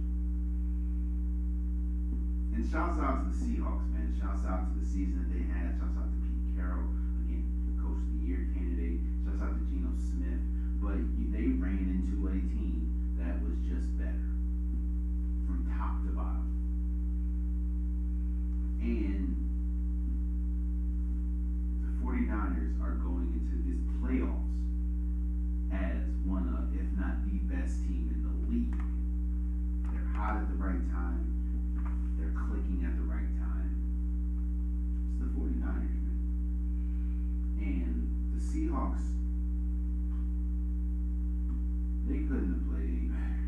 And shouts out to the Seahawks, man. Shouts out to the season that they had. Shouts out to Pete Carroll, again, Coach of the Year candidate. Shouts out to Geno Smith. But they ran into a team that was just better from top to bottom. And the 49ers are going into this playoffs as one of, if not the best team in the league. They're hot at the right time. They're clicking at the right time. It's the 49ers, man. And the Seahawks, they couldn't have played any better.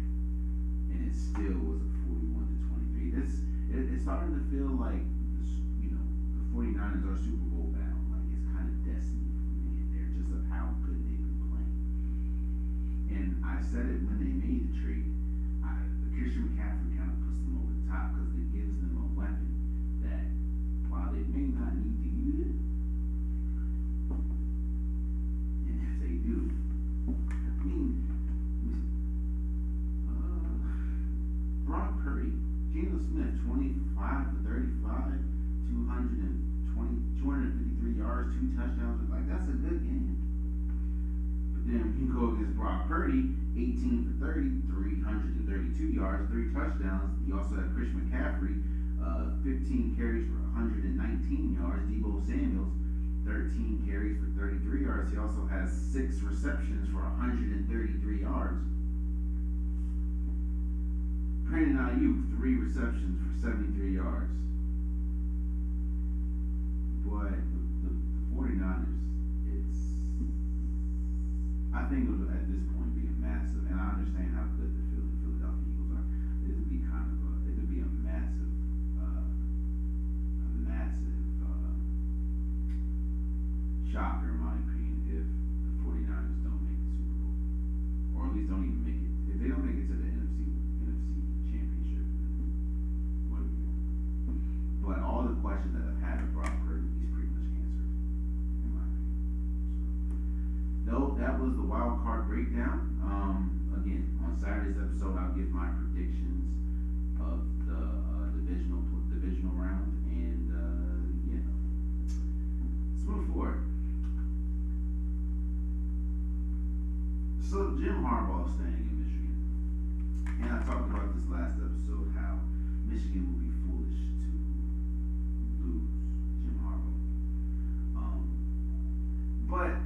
And it still was a 41-23. It's starting to feel like, the 49ers are Super Bowl bound. Like, it's kind of destiny for them to get there, just of how yards, 2 touchdowns. Like, that's a good game. But then you go against Brock Purdy, 18 for 30, 332 yards, 3 touchdowns. You also have Chris McCaffrey, 15 carries for 119 yards. Deebo Samuels, 13 carries for 33 yards. He also has 6 receptions for 133 yards. Brandon Ayuk, 3 receptions for 73 yards. Boy, the 49ers, I think it would at this point be a massive, and I understand how good the Philadelphia Eagles are. It would be a massive, shocker in my opinion if the 49ers don't make the Super Bowl, or at least don't even make it. If they don't make it to the NFC Championship, what are we doing? But all the questions that I've had of Brock Purdy, he's pretty much answered, in my opinion. So, no, that was the wild card breakdown. Again, on Saturday's episode, I'll give my predictions of the divisional round, and let's move forward. So Jim Harbaugh is staying in Michigan, and I talked about this last episode how Michigan will be foolish to lose Jim Harbaugh. But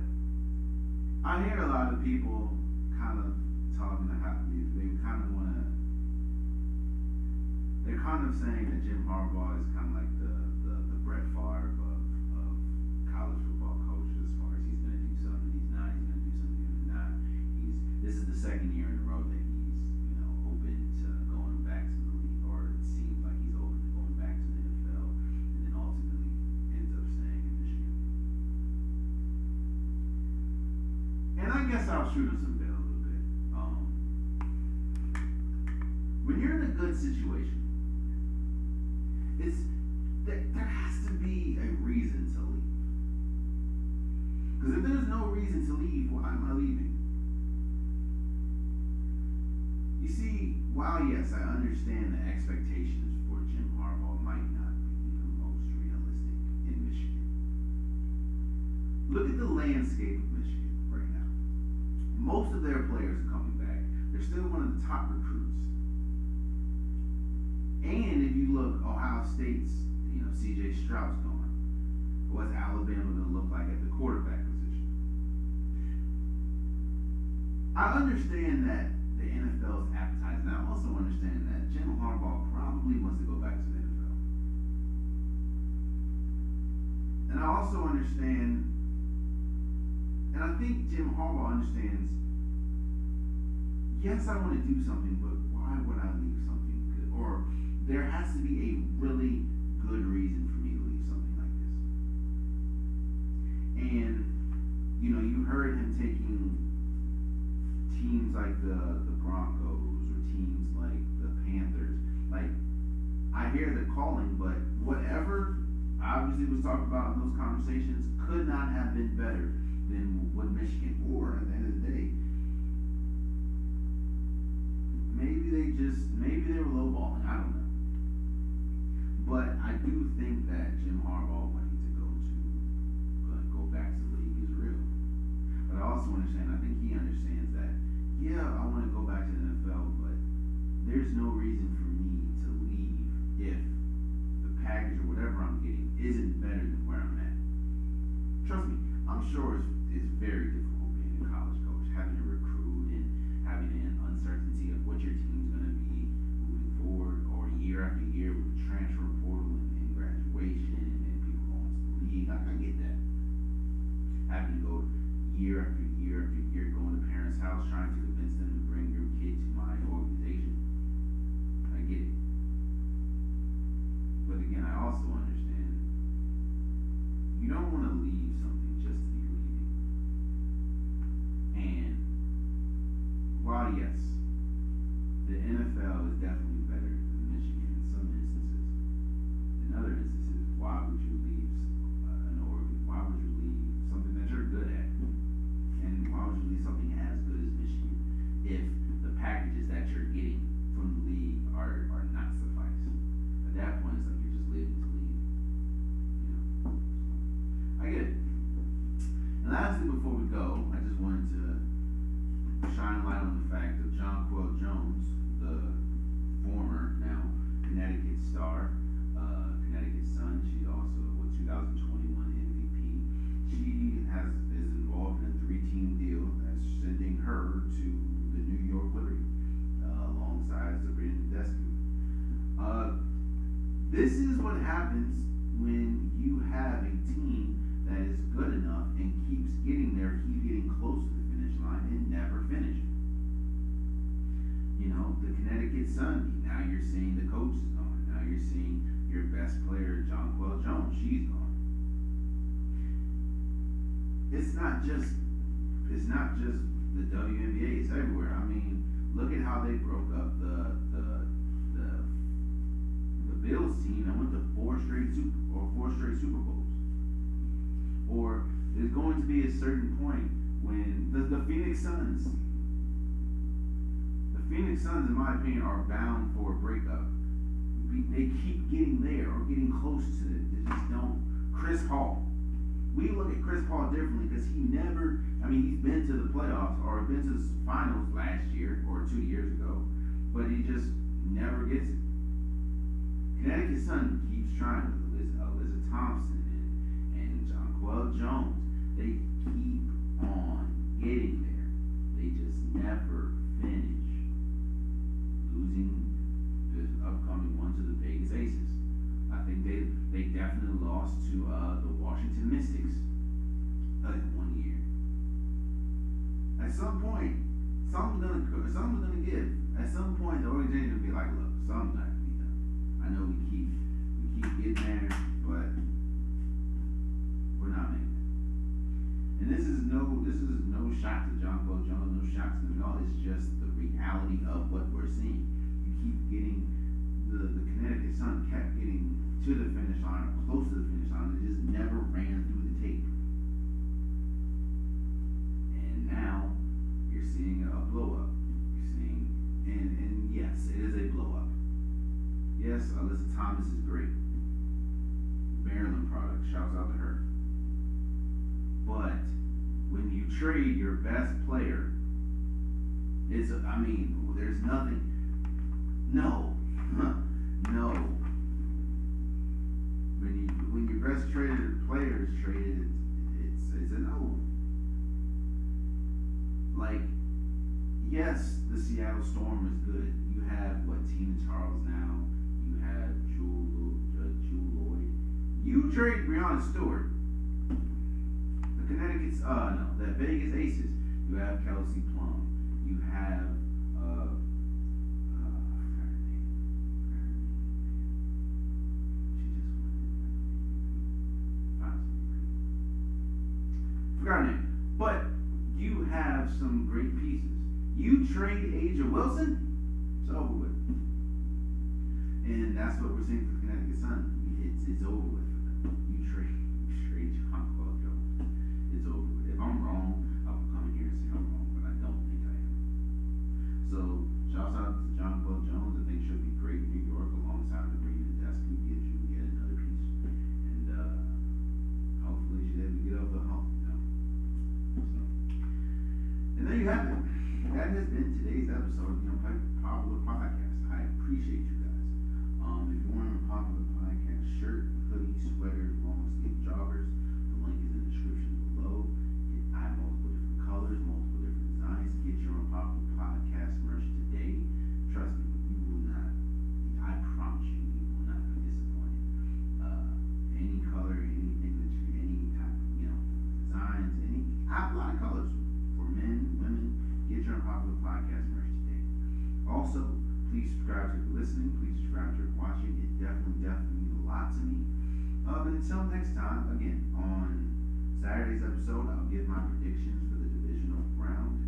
I hear a lot of people kind of talking to how they kind of want to. They're kind of saying that Jim Harbaugh is kind of like the Brett Favre of college football coaches, as far as he's going to do something, he's not. He's going to do something, he's not. This is the second year in a row that he's open to going back to the league, or it seems like he's open to going back to the NFL, and then ultimately ends up staying in Michigan. And I guess I'll shoot him some bail a little bit. When you're in a good situation, there has to be a reason to leave. Because if there's no reason to leave, why am I leaving? You see, while yes, I understand the expectations for Jim Harbaugh might not be the most realistic in Michigan. Look at the landscape of Michigan right now. Most of their players are coming back. They're still one of the top recruits. And if you look, Ohio State's, C.J. Stroud's gone. What's Alabama going to look like at the quarterback position? I understand that the NFL's appetizing. I also understand that Jim Harbaugh probably wants to go back to the NFL. And I also understand, and I think Jim Harbaugh understands, yes, I want to do something, but why would I leave something good? Or there has to be a really good reason for me to leave something like this. And, you heard him taking teams like the Broncos or teams like the Panthers. Like, I hear the calling, but whatever obviously was talked about in those conversations could not have been better than what Michigan, or at the end of the day, maybe they were lowballing. I don't know. But I do think that Jim Harbaugh wanting to go back to the league is real. But I also understand, I think he understands that, yeah, I want to go back to the NFL, but there's no reason for me to leave if the package or whatever I'm getting isn't better than where I'm at. Trust me, I'm sure it's very difficult being a college coach, having to recruit and having an uncertainty of what your team's going to be moving forward, or year after year with the transfer portal and graduation and people going to the league. I get that. Having to go year after year after year, going to parents' house, trying to convince them to bring your kid to my organization. I get it. But again, I also understand you don't want to leave something just to be leaving. And while yes, the NFL getting close to the finish line and never finishing. You know, the Connecticut Sun, now you're seeing the coach is gone. Now you're seeing your best player, Jonquel Jones, she's gone. It's not just the WNBA, it's everywhere. I mean, look at how they broke up the Bills team and went to four straight Super Bowls. Or there's going to be a certain point when the Phoenix Suns, in my opinion, are bound for a breakup. They keep getting there or getting close to it. They just don't. Chris Paul. We look at Chris Paul differently because he's been to the playoffs or been to the finals last year or 2 years ago, but he just never gets it. Connecticut Sun keeps trying with Alyssa Thompson and Jonquel Jones. They keep on getting there. They just never finish. Losing this upcoming one to the Vegas Aces. I think they definitely lost to the Washington Mystics in 1 year. At some point, something's gonna give. At some point, the organization will be like, look, something's not gonna be done. I know we keep getting there, but we're not making it. And this is no shot to Jonquel Jones, no shot to them at all. It's just the reality of what we're seeing. You keep getting the Connecticut Sun kept getting to the finish line or close to the finish line. It just never ran through the tape. And now you're seeing a blow up. You're seeing and yes, it is a blow up. Yes, Alyssa Thomas is great. Maryland product, shouts out to her. But when you trade your best player, there's nothing. No. No. When your best traded player is traded, it's a no. Like, yes, the Seattle Storm is good. You have Tina Charles now. You have Jewel Lloyd. You trade Breonna Stewart. The the Vegas Aces. You have Kelsey Plum. You have forgot her name. But you have some great pieces. You trade Asia Wilson, it's over with. And that's what we're seeing for the Connecticut Sun. It's over with for them. You trade Jonquel Jones. It's over with. If I'm wrong, I will come in here and say I'm wrong, but I don't think I am. So shouts out to Jonquel Jones. I think she'll be great in New York alongside the Brina Desk, who gives you yet another piece. And hopefully she's able to get over the hump. And there you have it. That has been today's episode of the Unpopular Podcast. I appreciate you guys. If you want an Unpopular Podcast shirt, hoodie, sweater, long sleeve joggers, the link is in the description below. I have multiple different colors, multiple different designs. Get your Unpopular Podcast merch today. Trust me, you will not. I promise you, you will not be disappointed. Any color, anything that you, any type, designs, I have a lot of colors. Men, women, get your Unpopular Podcast merch today. Also, please subscribe if you're listening. Please subscribe if you're watching. It definitely means a lot to me. But until next time, again, on Saturday's episode, I'll give my predictions for the divisional round.